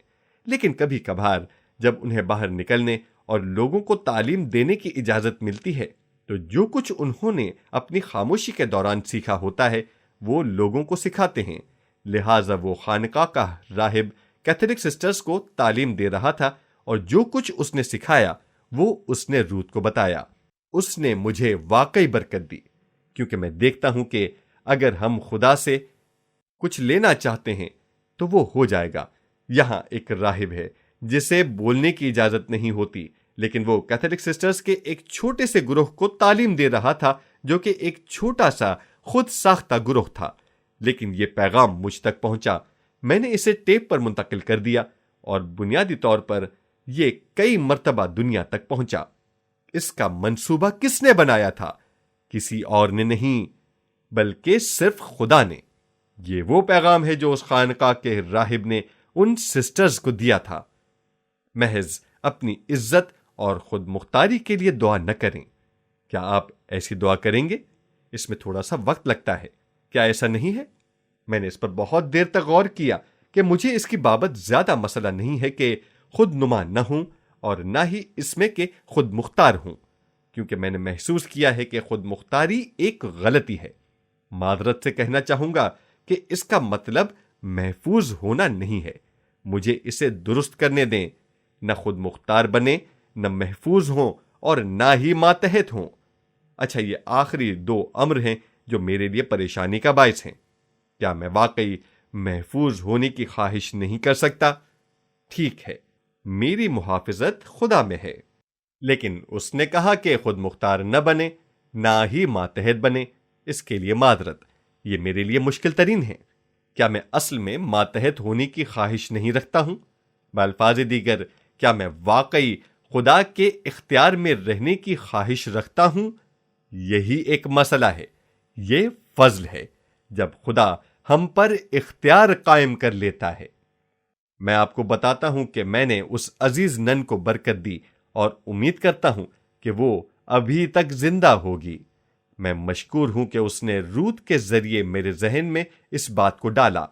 لیکن کبھی کبھار جب انہیں باہر نکلنے اور لوگوں کو تعلیم دینے کی اجازت ملتی ہے تو جو کچھ انہوں نے اپنی خاموشی کے دوران سیکھا ہوتا ہے وہ لوگوں کو سکھاتے ہیں۔ لہٰذا وہ خانقاہ کا راہب کیتھولک سسٹرز کو تعلیم دے رہا تھا اور جو کچھ اس نے سکھایا وہ اس نے روت کو بتایا۔ اس نے مجھے واقعی برکت دی، کیونکہ میں دیکھتا ہوں کہ اگر ہم خدا سے کچھ لینا چاہتے ہیں تو وہ ہو جائے گا۔ یہاں ایک راہب ہے جسے بولنے کی اجازت نہیں ہوتی، لیکن وہ کیتھولک سسٹرز کے ایک چھوٹے سے گروہ کو تعلیم دے رہا تھا جو کہ ایک چھوٹا سا خود ساختہ گروہ تھا۔ لیکن یہ پیغام مجھ تک پہنچا، میں نے اسے ٹیپ پر منتقل کر دیا اور بنیادی طور پر یہ کئی مرتبہ دنیا تک پہنچا۔ اس کا منصوبہ کس نے بنایا تھا؟ کسی اور نے نہیں بلکہ صرف خدا نے۔ یہ وہ پیغام ہے جو اس خانقاہ کے راہب نے ان سسٹرز کو دیا تھا۔ محض اپنی عزت اور خود مختاری کے لیے دعا نہ کریں۔ کیا آپ ایسی دعا کریں گے؟ اس میں تھوڑا سا وقت لگتا ہے، کیا ایسا نہیں ہے؟ میں نے اس پر بہت دیر تک غور کیا کہ مجھے اس کی بابت زیادہ مسئلہ نہیں ہے کہ خود نما نہ ہوں اور نہ ہی اس میں کہ خود مختار ہوں، کیونکہ میں نے محسوس کیا ہے کہ خود مختاری ایک غلطی ہے۔ معذرت سے کہنا چاہوں گا کہ اس کا مطلب محفوظ ہونا نہیں ہے۔ مجھے اسے درست کرنے دیں، نہ خود مختار بنے، نہ محفوظ ہوں اور نہ ہی ماتحت ہوں۔ اچھا، یہ آخری دو امر ہیں جو میرے لیے پریشانی کا باعث ہیں۔ کیا میں واقعی محفوظ ہونے کی خواہش نہیں کر سکتا؟ ٹھیک ہے، میری محافظت خدا میں ہے، لیکن اس نے کہا کہ خود مختار نہ بنے نہ ہی ماتحت بنے۔ اس کے لیے معذرت، یہ میرے لیے مشکل ترین ہے۔ کیا میں اصل میں ماتحت ہونے کی خواہش نہیں رکھتا ہوں؟ بالفاظ دیگر، کیا میں واقعی خدا کے اختیار میں رہنے کی خواہش رکھتا ہوں؟ یہی ایک مسئلہ ہے۔ یہ فضل ہے جب خدا ہم پر اختیار قائم کر لیتا ہے۔ میں آپ کو بتاتا ہوں کہ میں نے اس عزیز نن کو برکت دی اور امید کرتا ہوں کہ وہ ابھی تک زندہ ہوگی۔ میں مشکور ہوں کہ اس نے روت کے ذریعے میرے ذہن میں اس بات کو ڈالا۔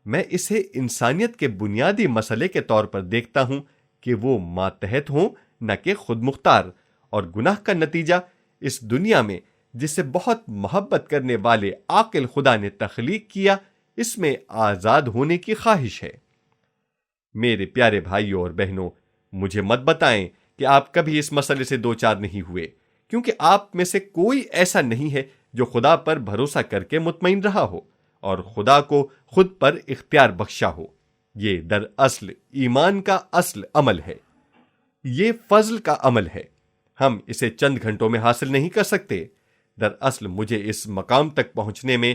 میں اسے انسانیت کے بنیادی مسئلے کے طور پر دیکھتا ہوں کہ وہ ماتحت ہوں نہ کہ خود مختار، اور گناہ کا نتیجہ اس دنیا میں جسے بہت محبت کرنے والے عاقل خدا نے تخلیق کیا، اس میں آزاد ہونے کی خواہش ہے۔ میرے پیارے بھائیوں اور بہنوں، مجھے مت بتائیں کہ آپ کبھی اس مسئلے سے دوچار نہیں ہوئے، کیونکہ آپ میں سے کوئی ایسا نہیں ہے جو خدا پر بھروسہ کر کے مطمئن رہا ہو اور خدا کو خود پر اختیار بخشا ہو۔ یہ دراصل ایمان کا اصل عمل ہے، یہ فضل کا عمل ہے۔ ہم اسے چند گھنٹوں میں حاصل نہیں کر سکتے۔ دراصل مجھے اس مقام تک پہنچنے میں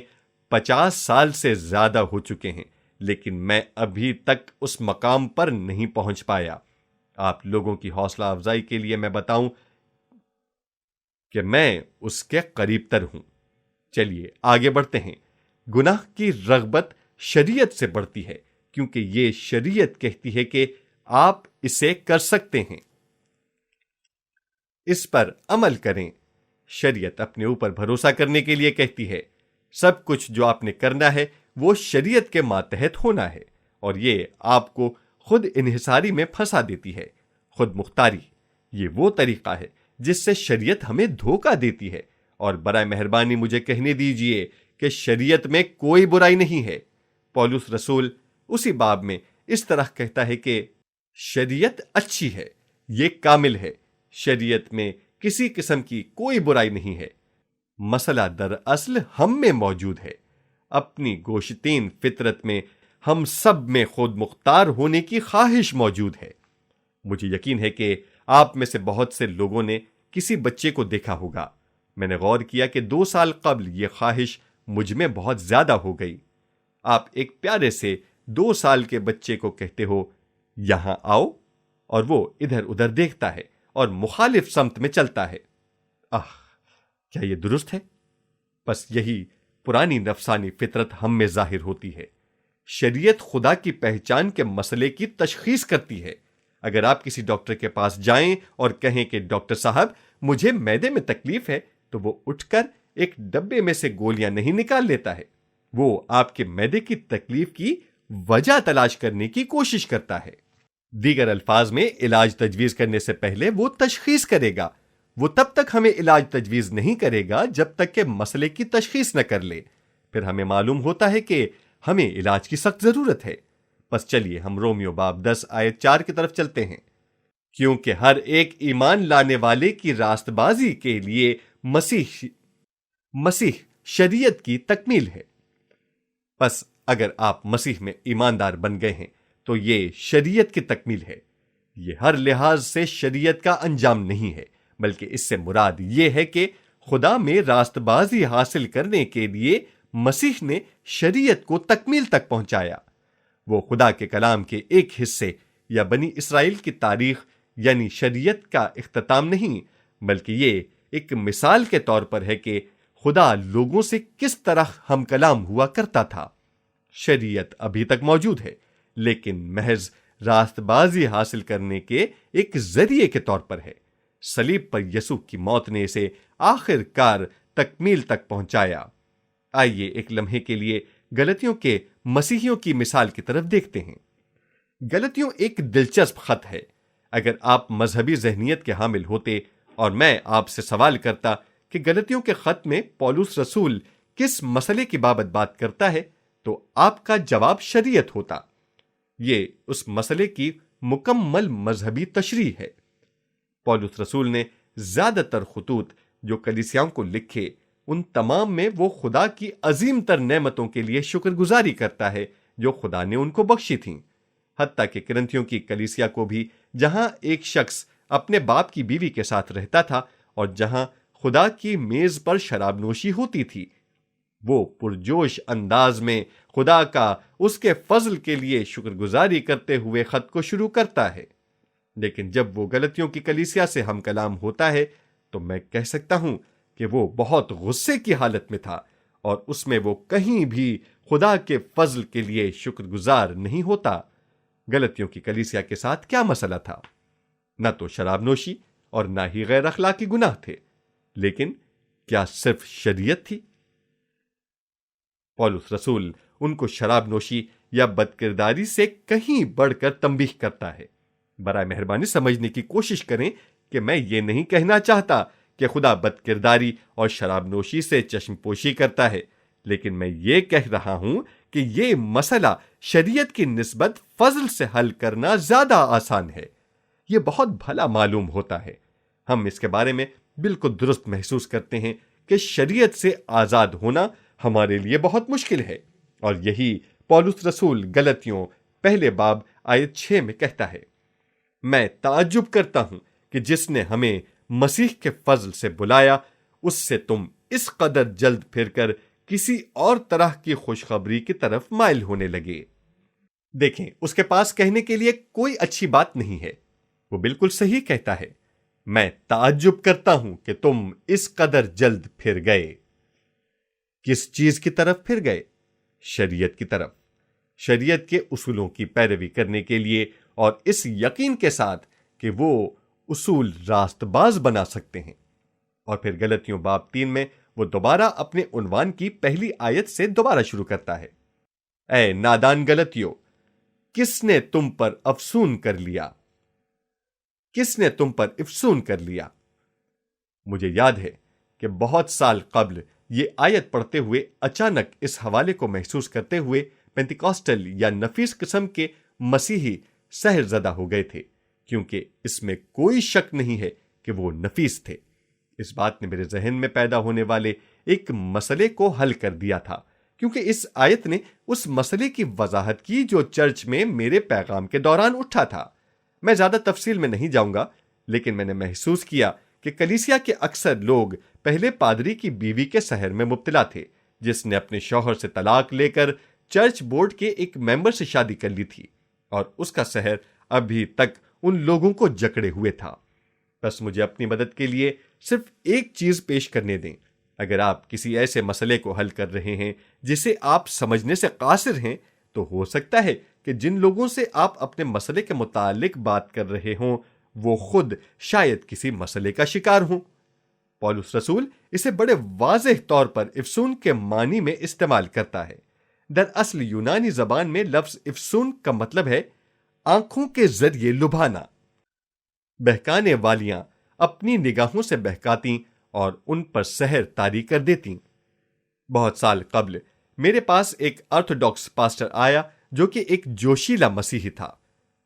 50 سال سے زیادہ ہو چکے ہیں، لیکن میں ابھی تک اس مقام پر نہیں پہنچ پایا۔ آپ لوگوں کی حوصلہ افزائی کے لیے میں بتاؤں کہ میں اس کے قریب تر ہوں۔ چلیے آگے بڑھتے ہیں۔ گناہ کی رغبت شریعت سے بڑھتی ہے، کیونکہ یہ شریعت کہتی ہے کہ آپ اسے کر سکتے ہیں، اس پر عمل کریں۔ شریعت اپنے اوپر بھروسہ کرنے کے لیے کہتی ہے۔ سب کچھ جو آپ نے کرنا ہے وہ شریعت کے ماتحت ہونا ہے، اور یہ آپ کو خود انحصاری میں پھنسا دیتی ہے۔ خود مختاری، یہ وہ طریقہ ہے جس سے شریعت ہمیں دھوکہ دیتی ہے۔ اور برائے مہربانی مجھے کہنے دیجئے کہ شریعت میں کوئی برائی نہیں ہے۔ پولس رسول اسی باب میں اس طرح کہتا ہے کہ شریعت اچھی ہے، یہ کامل ہے، شریعت میں کسی قسم کی کوئی برائی نہیں ہے۔ مسئلہ دراصل ہم میں موجود ہے۔ اپنی گوشتین فطرت میں ہم سب میں خود مختار ہونے کی خواہش موجود ہے۔ مجھے یقین ہے کہ آپ میں سے بہت سے لوگوں نے کسی بچے کو دیکھا ہوگا۔ میں نے غور کیا کہ 2 سال قبل یہ خواہش مجھ میں بہت زیادہ ہو گئی۔ آپ ایک پیارے سے 2 سال کے بچے کو کہتے ہو یہاں آؤ، اور وہ ادھر ادھر دیکھتا ہے اور مخالف سمت میں چلتا ہے۔ کیا یہ درست ہے؟ بس یہی پرانی نفسانی فطرت ہم میں ظاہر ہوتی ہے۔ شریعت خدا کی پہچان کے مسئلے کی تشخیص کرتی ہے۔ اگر آپ کسی ڈاکٹر کے پاس جائیں اور کہیں کہ ڈاکٹر صاحب مجھے معدے میں تکلیف ہے، تو وہ اٹھ کر ایک ڈبے میں سے گولیاں نہیں نکال لیتا ہے، وہ آپ کے معدے کی تکلیف کی وجہ تلاش کرنے کی کوشش کرتا ہے۔ دیگر الفاظ میں علاج تجویز کرنے سے پہلے وہ تشخیص کرے گا۔ وہ تب تک ہمیں علاج تجویز نہیں کرے گا جب تک کہ مسئلے کی تشخیص نہ کر لے۔ پھر ہمیں معلوم ہوتا ہے کہ ہمیں علاج کی سخت ضرورت ہے۔ بس چلیے ہم رومیو باب 10 آیت 4 کی طرف چلتے ہیں۔ کیونکہ ہر ایک ایمان لانے والے کی راست بازی کے لیے مسیح شریعت کی تکمیل ہے۔ بس اگر آپ مسیح میں ایماندار بن گئے ہیں تو یہ شریعت کی تکمیل ہے۔ یہ ہر لحاظ سے شریعت کا انجام نہیں ہے، بلکہ اس سے مراد یہ ہے کہ خدا میں راست بازی حاصل کرنے کے لیے مسیح نے شریعت کو تکمیل تک پہنچایا۔ وہ خدا کے کلام کے ایک حصے یا بنی اسرائیل کی تاریخ یعنی شریعت کا اختتام نہیں، بلکہ یہ ایک مثال کے طور پر ہے کہ خدا لوگوں سے کس طرح ہم کلام ہوا کرتا تھا۔ شریعت ابھی تک موجود ہے، لیکن محض راست بازی حاصل کرنے کے ایک ذریعے کے طور پر ہے۔ صلیب پر یسوع کی موت نے اسے آخر کار تکمیل تک پہنچایا۔ آئیے ایک لمحے کے لیے گلتیوں کے مسیحیوں کی مثال کی طرف دیکھتے ہیں۔ گلتیوں ایک دلچسپ خط ہے۔ اگر آپ مذہبی ذہنیت کے حامل ہوتے اور میں آپ سے سوال کرتا کہ گلتیوں کے خط میں پولس رسول کس مسئلے کی بابت بات کرتا ہے، تو آپ کا جواب شریعت ہوتا۔ یہ اس مسئلے کی مکمل مذہبی تشریح ہے۔ پولس رسول نے زیادہ تر خطوط جو کلیسیاؤں کو لکھے، ان تمام میں وہ خدا کی عظیم تر نعمتوں کے لیے شکر گزاری کرتا ہے جو خدا نے ان کو بخشی تھیں۔ حتیٰ کہ کرنتھیوں کی کلیسیا کو بھی، جہاں ایک شخص اپنے باپ کی بیوی کے ساتھ رہتا تھا اور جہاں خدا کی میز پر شراب نوشی ہوتی تھی، وہ پرجوش انداز میں خدا کا اس کے فضل کے لیے شکر گزاری کرتے ہوئے خط کو شروع کرتا ہے۔ لیکن جب وہ گلتیوں کی کلیسیا سے ہم کلام ہوتا ہے تو میں کہہ سکتا ہوں کہ وہ بہت غصے کی حالت میں تھا، اور اس میں وہ کہیں بھی خدا کے فضل کے لیے شکر گزار نہیں ہوتا۔ گلتیوں کی کلیسیا کے ساتھ کیا مسئلہ تھا؟ نہ تو شراب نوشی اور نہ ہی غیر اخلاقی گناہ تھے، لیکن کیا صرف شریعت تھی؟ پولس رسول ان کو شراب نوشی یا بدکرداری سے کہیں بڑھ کر تنبیہ کرتا ہے۔ برائے مہربانی سمجھنے کی کوشش کریں کہ میں یہ نہیں کہنا چاہتا کہ خدا بدکرداری اور شراب نوشی سے چشم پوشی کرتا ہے، لیکن میں یہ کہہ رہا ہوں کہ یہ مسئلہ شریعت کی نسبت فضل سے حل کرنا زیادہ آسان ہے۔ یہ بہت بھلا معلوم ہوتا ہے۔ ہم اس کے بارے میں بالکل درست محسوس کرتے ہیں کہ شریعت سے آزاد ہونا ہمارے لیے بہت مشکل ہے، اور یہی پولس رسول گلتیوں پہلے باب آیت 6 میں کہتا ہے، میں تعجب کرتا ہوں کہ جس نے ہمیں مسیح کے فضل سے بلایا اس سے تم اس قدر جلد پھر کر کسی اور طرح کی خوشخبری کی طرف مائل ہونے لگے۔ دیکھیں، اس کے پاس کہنے کے لیے کوئی اچھی بات نہیں ہے، وہ بالکل صحیح کہتا ہے، میں تعجب کرتا ہوں کہ تم اس قدر جلد پھر گئے۔ کس چیز کی طرف پھر گئے؟ شریعت کی طرف، شریعت کے اصولوں کی پیروی کرنے کے لیے، اور اس یقین کے ساتھ کہ وہ اصول راست باز بنا سکتے ہیں۔ اور پھر غلطیوں باب 3 میں وہ دوبارہ اپنے عنوان کی پہلی آیت سے دوبارہ شروع کرتا ہے، اے نادان غلطیوں، کس نے تم پر افسون کر لیا؟ کس نے تم پر افسون کر لیا؟ مجھے یاد ہے کہ بہت سال قبل یہ آیت پڑھتے ہوئے اچانک اس حوالے کو محسوس کرتے ہوئے پینتیکاسٹل یا نفیس قسم کے مسیحی سحر زدہ ہو گئے تھے، کیونکہ اس میں کوئی شک نہیں ہے کہ وہ نفیس تھے۔ اس بات نے میرے ذہن میں پیدا ہونے والے ایک مسئلے کو حل کر دیا تھا، کیونکہ اس آیت نے اس مسئلے کی وضاحت کی جو چرچ میں میرے پیغام کے دوران اٹھا تھا۔ میں زیادہ تفصیل میں نہیں جاؤں گا، لیکن میں نے محسوس کیا کہ کلیسیا کے اکثر لوگ پہلے پادری کی بیوی کے سحر میں مبتلا تھے، جس نے اپنے شوہر سے طلاق لے کر چرچ بورڈ کے ایک ممبر سے شادی کر لی تھی، اور اس کا سحر ابھی تک ان لوگوں کو جکڑے ہوئے تھا۔ بس مجھے اپنی مدد کے لیے صرف ایک چیز پیش کرنے دیں۔ اگر آپ کسی ایسے مسئلے کو حل کر رہے ہیں جسے آپ سمجھنے سے قاصر ہیں، تو ہو سکتا ہے کہ جن لوگوں سے آپ اپنے مسئلے کے متعلق بات کر رہے ہوں وہ خود شاید کسی مسئلے کا شکار ہوں۔ پولس رسول اسے بڑے واضح طور پر افسون کے معنی میں استعمال کرتا ہے۔ دراصل یونانی زبان میں لفظ افسون کا مطلب ہے آنکھوں کے ذریعے لبھانا۔ بہکانے والیاں اپنی نگاہوں سے بہکاتیں اور ان پر سحر طاری کر دیتیں۔ بہت سال قبل میرے پاس ایک آرتھوڈاکس پاسٹر آیا جو کہ ایک جوشیلا مسیحی تھا۔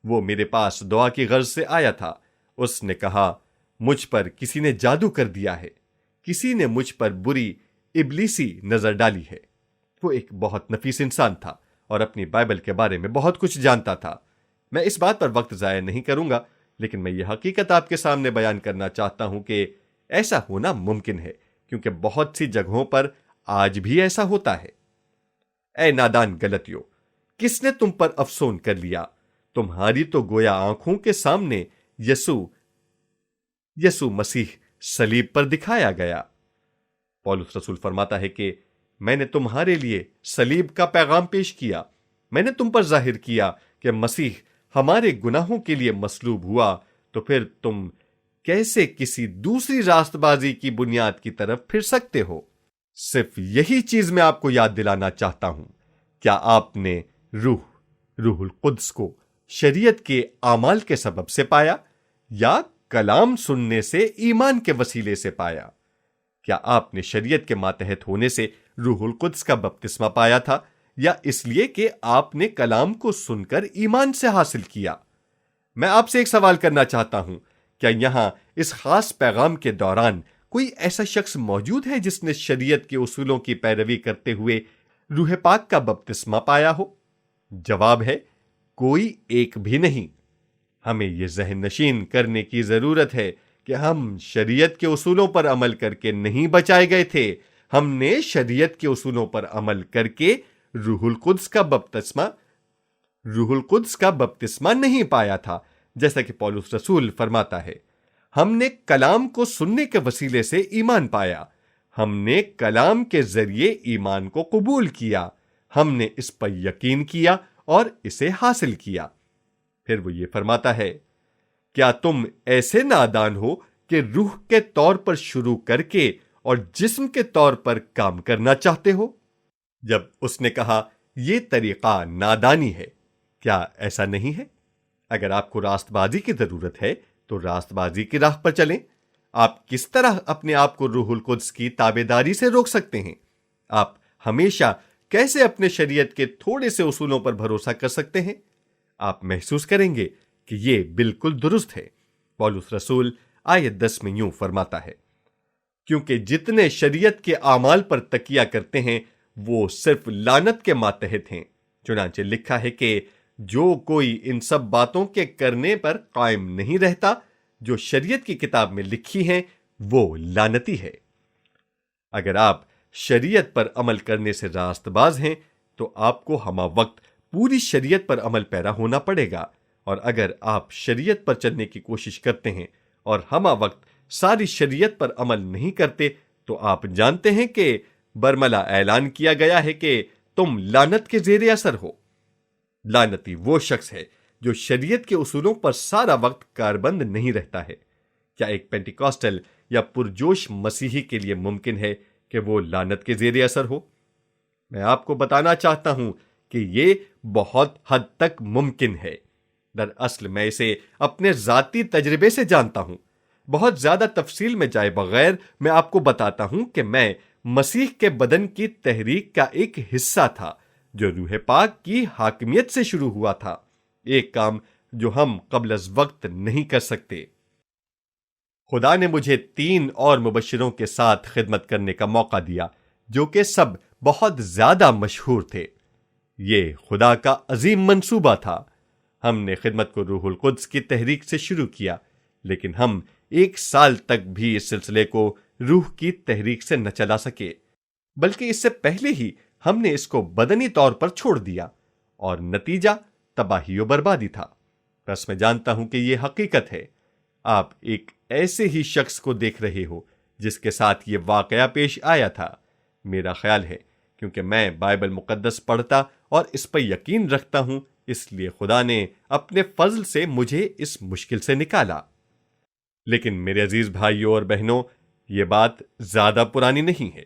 وہ میرے پاس دعا کی غرض سے آیا تھا۔ اس نے کہا، مجھ پر کسی نے جادو کر دیا ہے، کسی نے مجھ پر بری ابلیسی نظر ڈالی ہے۔ وہ ایک بہت نفیس انسان تھا اور اپنی بائبل کے بارے میں بہت کچھ جانتا تھا۔ میں اس بات پر وقت ضائع نہیں کروں گا، لیکن میں یہ حقیقت آپ کے سامنے بیان کرنا چاہتا ہوں کہ ایسا ہونا ممکن ہے، کیونکہ بہت سی جگہوں پر آج بھی ایسا ہوتا ہے۔ اے نادان غلطیوں، کس نے تم پر افسون کر لیا؟ تمہاری تو گویا آنکھوں کے سامنے یسوع مسیح صلیب پر دکھایا گیا۔ پولس رسول فرماتا ہے کہ میں نے تمہارے لیے صلیب کا پیغام پیش کیا۔ میں نے تم پر ظاہر کیا کہ مسیح ہمارے گناہوں کے لیے مصلوب ہوا، تو پھر تم کیسے کسی دوسری راست بازی کی بنیاد کی طرف پھر سکتے ہو؟ صرف یہی چیز میں آپ کو یاد دلانا چاہتا ہوں۔ کیا آپ نے روح القدس کو شریعت کے اعمال کے سبب سے پایا یا کلام سننے سے ایمان کے وسیلے سے پایا؟ کیا آپ نے شریعت کے ماتحت ہونے سے روح القدس کا بپتسمہ پایا تھا یا اس لیے کہ آپ نے کلام کو سن کر ایمان سے حاصل کیا؟ میں آپ سے ایک سوال کرنا چاہتا ہوں، کیا یہاں اس خاص پیغام کے دوران کوئی ایسا شخص موجود ہے جس نے شریعت کے اصولوں کی پیروی کرتے ہوئے روح پاک کا بپتسمہ پایا ہو؟ جواب ہے کوئی ایک بھی نہیں۔ ہمیں یہ ذہن نشین کرنے کی ضرورت ہے کہ ہم شریعت کے اصولوں پر عمل کر کے نہیں بچائے گئے تھے، ہم نے شریعت کے اصولوں پر عمل کر کے روح القدس کا بپتسمہ نہیں پایا تھا، جیسا کہ پولس رسول فرماتا ہے۔ ہم نے کلام کو سننے کے وسیلے سے ایمان پایا، ہم نے کلام کے ذریعے ایمان کو قبول کیا، ہم نے اس پر یقین کیا اور اسے حاصل کیا۔ پھر وہ یہ فرماتا ہے، کیا تم ایسے نادان ہو کہ روح کے طور پر شروع کر کے اور جسم کے طور پر کام کرنا چاہتے ہو؟ جب اس نے کہا یہ طریقہ نادانی ہے، کیا ایسا نہیں ہے؟ اگر آپ کو راست بازی کی ضرورت ہے تو راست بازی کی راہ پر چلیں۔ آپ کس طرح اپنے آپ کو روح القدس کی تابعداری سے روک سکتے ہیں؟ آپ ہمیشہ کیسے اپنے شریعت کے تھوڑے سے اصولوں پر بھروسہ کر سکتے ہیں؟ آپ محسوس کریں گے کہ یہ بالکل درست ہے۔ پولس رسول آیت 10 میں یوں فرماتا ہے، کیونکہ جتنے شریعت کے اعمال پر تکیہ کرتے ہیں وہ صرف لعنت کے ماتحت ہیں، چنانچہ لکھا ہے کہ جو کوئی ان سب باتوں کے کرنے پر قائم نہیں رہتا جو شریعت کی کتاب میں لکھی ہیں وہ لعنتی ہے۔ اگر آپ شریعت پر عمل کرنے سے راست باز ہیں تو آپ کو ہمہ وقت پوری شریعت پر عمل پیرا ہونا پڑے گا، اور اگر آپ شریعت پر چلنے کی کوشش کرتے ہیں اور ہمہ وقت ساری شریعت پر عمل نہیں کرتے تو آپ جانتے ہیں کہ برملا اعلان کیا گیا ہے کہ تم لعنت کے زیر اثر ہو۔ لعنتی وہ شخص ہے جو شریعت کے اصولوں پر سارا وقت کاربند نہیں رہتا ہے۔ کیا ایک پینٹیکاسٹل یا پرجوش مسیحی کے لیے ممکن ہے کہ وہ لعنت کے زیر اثر ہو؟ میں آپ کو بتانا چاہتا ہوں کہ یہ بہت حد تک ممکن ہے۔ دراصل میں اسے اپنے ذاتی تجربے سے جانتا ہوں۔ بہت زیادہ تفصیل میں جائے بغیر میں آپ کو بتاتا ہوں کہ میں مسیح کے بدن کی تحریک کا ایک حصہ تھا جو روح پاک کی حاکمیت سے شروع ہوا تھا، ایک کام جو ہم قبل از وقت نہیں کر سکتے۔ خدا نے مجھے 3 اور مبشروں کے ساتھ خدمت کرنے کا موقع دیا جو کہ سب بہت زیادہ مشہور تھے۔ یہ خدا کا عظیم منصوبہ تھا۔ ہم نے خدمت کو روح القدس کی تحریک سے شروع کیا، لیکن ہم 1 سال تک بھی اس سلسلے کو روح کی تحریک سے نہ چلا سکے، بلکہ اس سے پہلے ہی ہم نے اس کو بدنی طور پر چھوڑ دیا، اور نتیجہ تباہی و بربادی تھا۔ بس میں جانتا ہوں کہ یہ حقیقت ہے۔ آپ ایک ایسے ہی شخص کو دیکھ رہے ہو جس کے ساتھ یہ واقعہ پیش آیا تھا۔ میرا خیال ہے کیونکہ میں بائبل مقدس پڑھتا اور اس پر یقین رکھتا ہوں، اس لیے خدا نے اپنے فضل سے مجھے اس مشکل سے نکالا۔ لیکن میرے عزیز بھائیوں اور بہنوں، یہ بات زیادہ پرانی نہیں ہے۔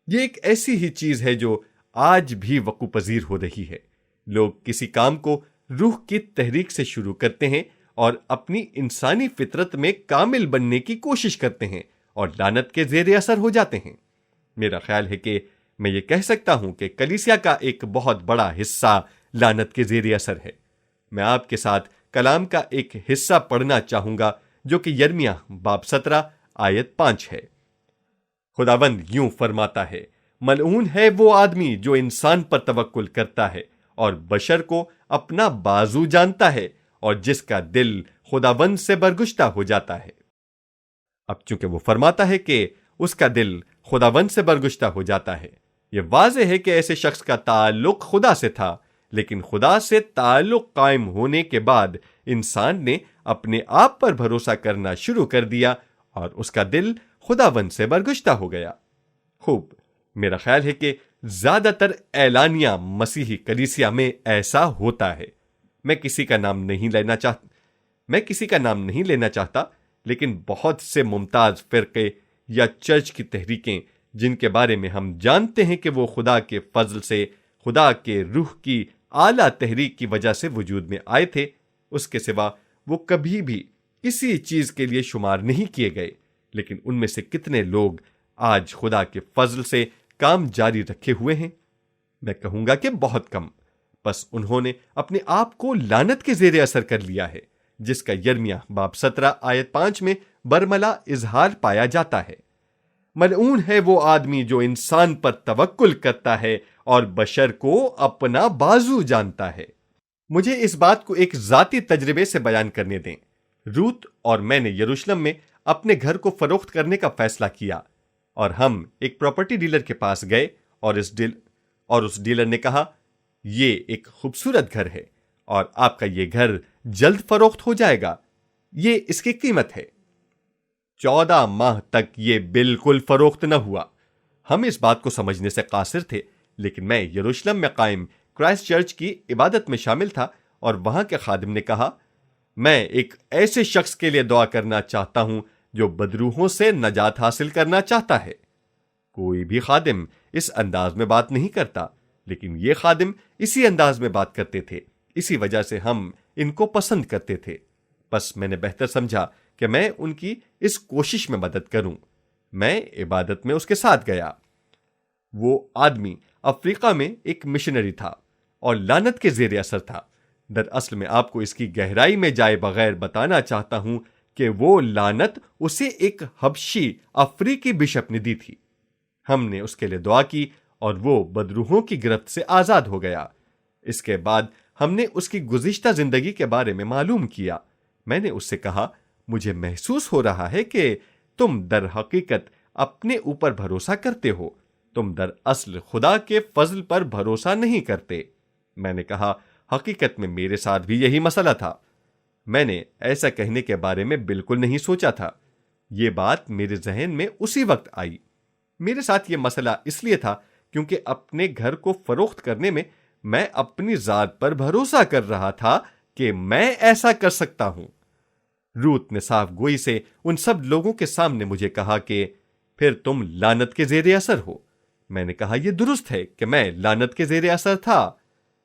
یہ ایک ایسی ہی چیز ہے جو آج بھی وقوع پذیر ہو رہی ہے۔ لوگ کسی کام کو روح کی تحریک سے شروع کرتے ہیں اور اپنی انسانی فطرت میں کامل بننے کی کوشش کرتے ہیں اور لعنت کے زیر اثر ہو جاتے ہیں۔ میرا خیال ہے کہ میں یہ کہہ سکتا ہوں کہ کلیسیا کا ایک بہت بڑا حصہ لعنت کے زیر اثر ہے۔ میں آپ کے ساتھ کلام کا ایک حصہ پڑھنا چاہوں گا جو کہ یرمیہ باب 17 آیت 5 ہے۔ خداوند یوں فرماتا ہے، ملعون ہے وہ آدمی جو انسان پر توکل کرتا ہے اور بشر کو اپنا بازو جانتا ہے، اور جس کا دل خداوند سے برگشتہ ہو جاتا ہے۔ اب چونکہ وہ فرماتا ہے کہ اس کا دل خداوند سے برگشتہ ہو جاتا ہے، یہ واضح ہے کہ ایسے شخص کا تعلق خدا سے تھا، لیکن خدا سے تعلق قائم ہونے کے بعد انسان نے اپنے آپ پر بھروسہ کرنا شروع کر دیا اور اس کا دل خداوند سے برگشتہ ہو گیا۔ خوب، میرا خیال ہے کہ زیادہ تر اعلانیہ مسیحی کلیسیا میں ایسا ہوتا ہے۔ میں کسی کا نام نہیں لینا چاہتا، لیکن بہت سے ممتاز فرقے یا چرچ کی تحریکیں جن کے بارے میں ہم جانتے ہیں کہ وہ خدا کے فضل سے، خدا کے روح کی اعلیٰ تحریک کی وجہ سے وجود میں آئے تھے، اس کے سوا وہ کبھی بھی کسی چیز کے لیے شمار نہیں کیے گئے۔ لیکن ان میں سے کتنے لوگ آج خدا کے فضل سے کام جاری رکھے ہوئے ہیں؟ میں کہوں گا کہ بہت کم۔ بس انہوں نے اپنے آپ کو لعنت کے زیر اثر کر لیا ہے، جس کا یرمیہ باب 17 آیت 5 میں برملا اظہار پایا جاتا ہے۔ ملعون ہے وہ آدمی جو انسان پر توکل کرتا ہے اور بشر کو اپنا بازو جانتا ہے۔ مجھے اس بات کو ایک ذاتی تجربے سے بیان کرنے دیں۔ روت اور میں نے یروشلم میں اپنے گھر کو فروخت کرنے کا فیصلہ کیا، اور ہم ایک پراپرٹی ڈیلر کے پاس گئے اور اس ڈیلر نے کہا، یہ ایک خوبصورت گھر ہے اور آپ کا یہ گھر جلد فروخت ہو جائے گا، یہ اس کی قیمت ہے۔ 14 ماہ تک یہ بالکل فروخت نہ ہوا۔ ہم اس بات کو سمجھنے سے قاصر تھے، لیکن میں یروشلم میں قائم کرائسٹ چرچ کی عبادت میں شامل تھا اور وہاں کے خادم نے کہا، میں ایک ایسے شخص کے لیے دعا کرنا چاہتا ہوں جو بدروحوں سے نجات حاصل کرنا چاہتا ہے۔ کوئی بھی خادم اس انداز میں بات نہیں کرتا، لیکن یہ خادم اسی انداز میں بات کرتے تھے، اسی وجہ سے ہم ان کو پسند کرتے تھے۔ بس میں نے بہتر سمجھا کہ میں ان کی اس کوشش میں مدد کروں۔ میں عبادت میں اس کے ساتھ گیا۔ وہ آدمی افریقہ میں ایک مشنری تھا اور لعنت کے زیر اثر تھا۔ دراصل میں آپ کو اس کی گہرائی میں جائے بغیر بتانا چاہتا ہوں کہ وہ لعنت اسے ایک حبشی افریقی بشپ نے دی تھی۔ ہم نے اس کے لیے دعا کی اور وہ بدروحوں کی گرفت سے آزاد ہو گیا۔ اس کے بعد ہم نے اس کی گزشتہ زندگی کے بارے میں معلوم کیا۔ میں نے اس سے کہا، مجھے محسوس ہو رہا ہے کہ تم در حقیقت اپنے اوپر بھروسہ کرتے ہو، تم در اصل خدا کے فضل پر بھروسہ نہیں کرتے۔ میں نے کہا، حقیقت میں میرے ساتھ بھی یہی مسئلہ تھا۔ میں نے ایسا کہنے کے بارے میں بالکل نہیں سوچا تھا۔ یہ بات میرے ذہن میں اسی وقت آئی۔ میرے ساتھ یہ مسئلہ اس لیے تھا کیونکہ اپنے گھر کو فروخت کرنے میں اپنی ذات پر بھروسہ کر رہا تھا کہ میں ایسا کر سکتا ہوں۔ روت نے صاف گوئی سے ان سب لوگوں کے سامنے مجھے کہا کہ پھر تم لعنت کے زیر اثر ہو۔ میں نے کہا، یہ درست ہے کہ میں لعنت کے زیر اثر تھا۔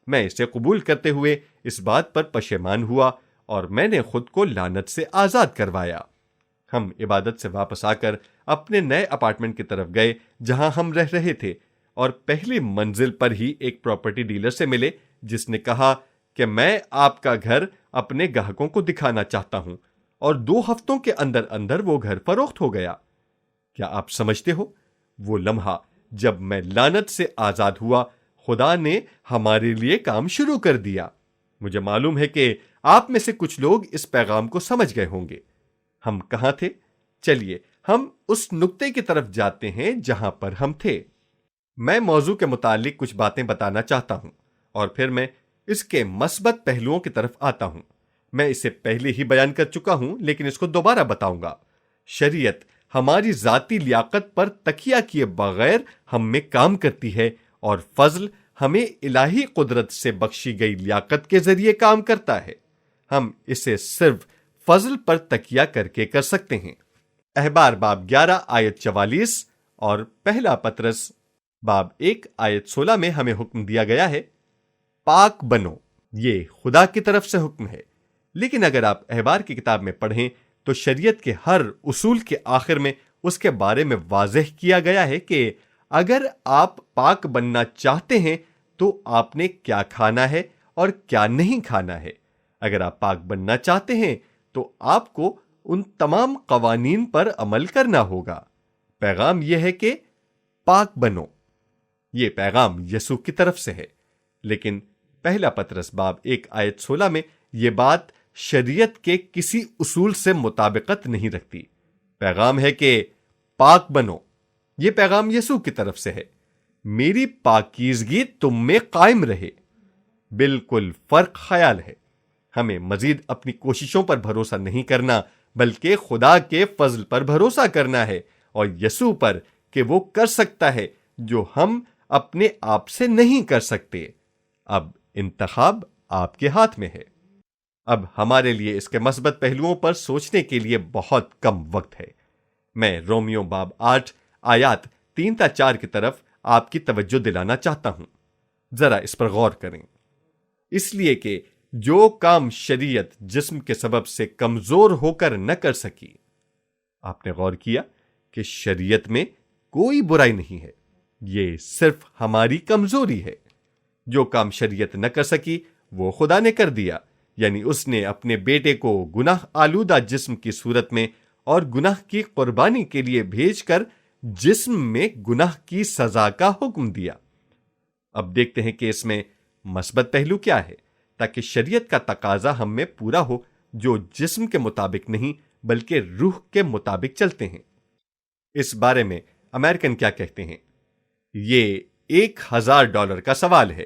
میں اسے قبول کرتے ہوئے اس بات پر پشیمان ہوا اور میں نے خود کو لعنت سے آزاد کروایا۔ ہم عبادت سے واپس آ کر اپنے نئے اپارٹمنٹ کی طرف گئے جہاں ہم رہ رہے تھے، اور پہلی منزل پر ہی ایک پراپرٹی ڈیلر سے ملے جس نے کہا کہ میں آپ کا گھر اپنے گاہکوں کو دکھانا چاہتا ہوں، اور 2 ہفتوں کے اندر اندر وہ گھر فروخت ہو گیا۔ کیا آپ سمجھتے ہو وہ لمحہ جب میں لعنت سے آزاد ہوا، خدا نے ہمارے لیے کام شروع کر دیا۔ مجھے معلوم ہے کہ آپ میں سے کچھ لوگ اس پیغام کو سمجھ گئے ہوں گے۔ ہم کہاں تھے؟ چلیے ہم اس نقطے کی طرف جاتے ہیں جہاں پر ہم تھے۔ میں موضوع کے متعلق کچھ باتیں بتانا چاہتا ہوں اور پھر میں اس کے مثبت پہلوؤں کی طرف آتا ہوں۔ میں اسے پہلے ہی بیان کر چکا ہوں لیکن اس کو دوبارہ بتاؤں گا۔ شریعت ہماری ذاتی لیاقت پر تکیہ کیے بغیر ہم میں کام کرتی ہے، اور فضل ہمیں الہی قدرت سے بخشی گئی لیاقت کے ذریعے کام کرتا ہے۔ ہم اسے صرف فضل پر تکیہ کر کے کر سکتے ہیں۔ احبار باب 11 آیت 44 اور پہلا پطرس باب 1 آیت 16 میں ہمیں حکم دیا گیا ہے، پاک بنو۔ یہ خدا کی طرف سے حکم ہے، لیکن اگر آپ احبار کی کتاب میں پڑھیں تو شریعت کے ہر اصول کے آخر میں اس کے بارے میں واضح کیا گیا ہے کہ اگر آپ پاک بننا چاہتے ہیں تو آپ نے کیا کھانا ہے اور کیا نہیں کھانا ہے۔ اگر آپ پاک بننا چاہتے ہیں تو آپ کو ان تمام قوانین پر عمل کرنا ہوگا۔ پیغام یہ ہے کہ پاک بنو۔ یہ پیغام یسوع کی طرف سے ہے، لیکن پہلا پطرس باب 1 آیت 16 میں یہ بات شریعت کے کسی اصول سے مطابقت نہیں رکھتی۔ پیغام ہے کہ پاک بنو۔ یہ پیغام یسوع کی طرف سے ہے، میری پاکیزگی تم میں قائم رہے۔ بالکل فرق خیال ہے۔ ہمیں مزید اپنی کوششوں پر بھروسہ نہیں کرنا بلکہ خدا کے فضل پر بھروسہ کرنا ہے، اور یسوع پر کہ وہ کر سکتا ہے جو ہم اپنے آپ سے نہیں کر سکتے۔ اب انتخاب آپ کے ہاتھ میں ہے۔ اب ہمارے لیے اس کے مثبت پہلوؤں پر سوچنے کے لیے بہت کم وقت ہے۔ میں رومیو باب 8 آیات 3 تا 4 کی طرف آپ کی توجہ دلانا چاہتا ہوں۔ ذرا اس پر غور کریں۔ اس لیے کہ جو کام شریعت جسم کے سبب سے کمزور ہو کر نہ کر سکی۔ آپ نے غور کیا کہ شریعت میں کوئی برائی نہیں ہے، یہ صرف ہماری کمزوری ہے۔ جو کام شریعت نہ کر سکی وہ خدا نے کر دیا، یعنی اس نے اپنے بیٹے کو گناہ آلودہ جسم کی صورت میں اور گناہ کی قربانی کے لیے بھیج کر جسم میں گناہ کی سزا کا حکم دیا۔ اب دیکھتے ہیں کہ اس میں مثبت پہلو کیا ہے، تاکہ شریعت کا تقاضا ہم میں پورا ہو جو جسم کے مطابق نہیں بلکہ روح کے مطابق چلتے ہیں۔ اس بارے میں امریکن کیا کہتے ہیں؟ یہ $1000 کا سوال ہے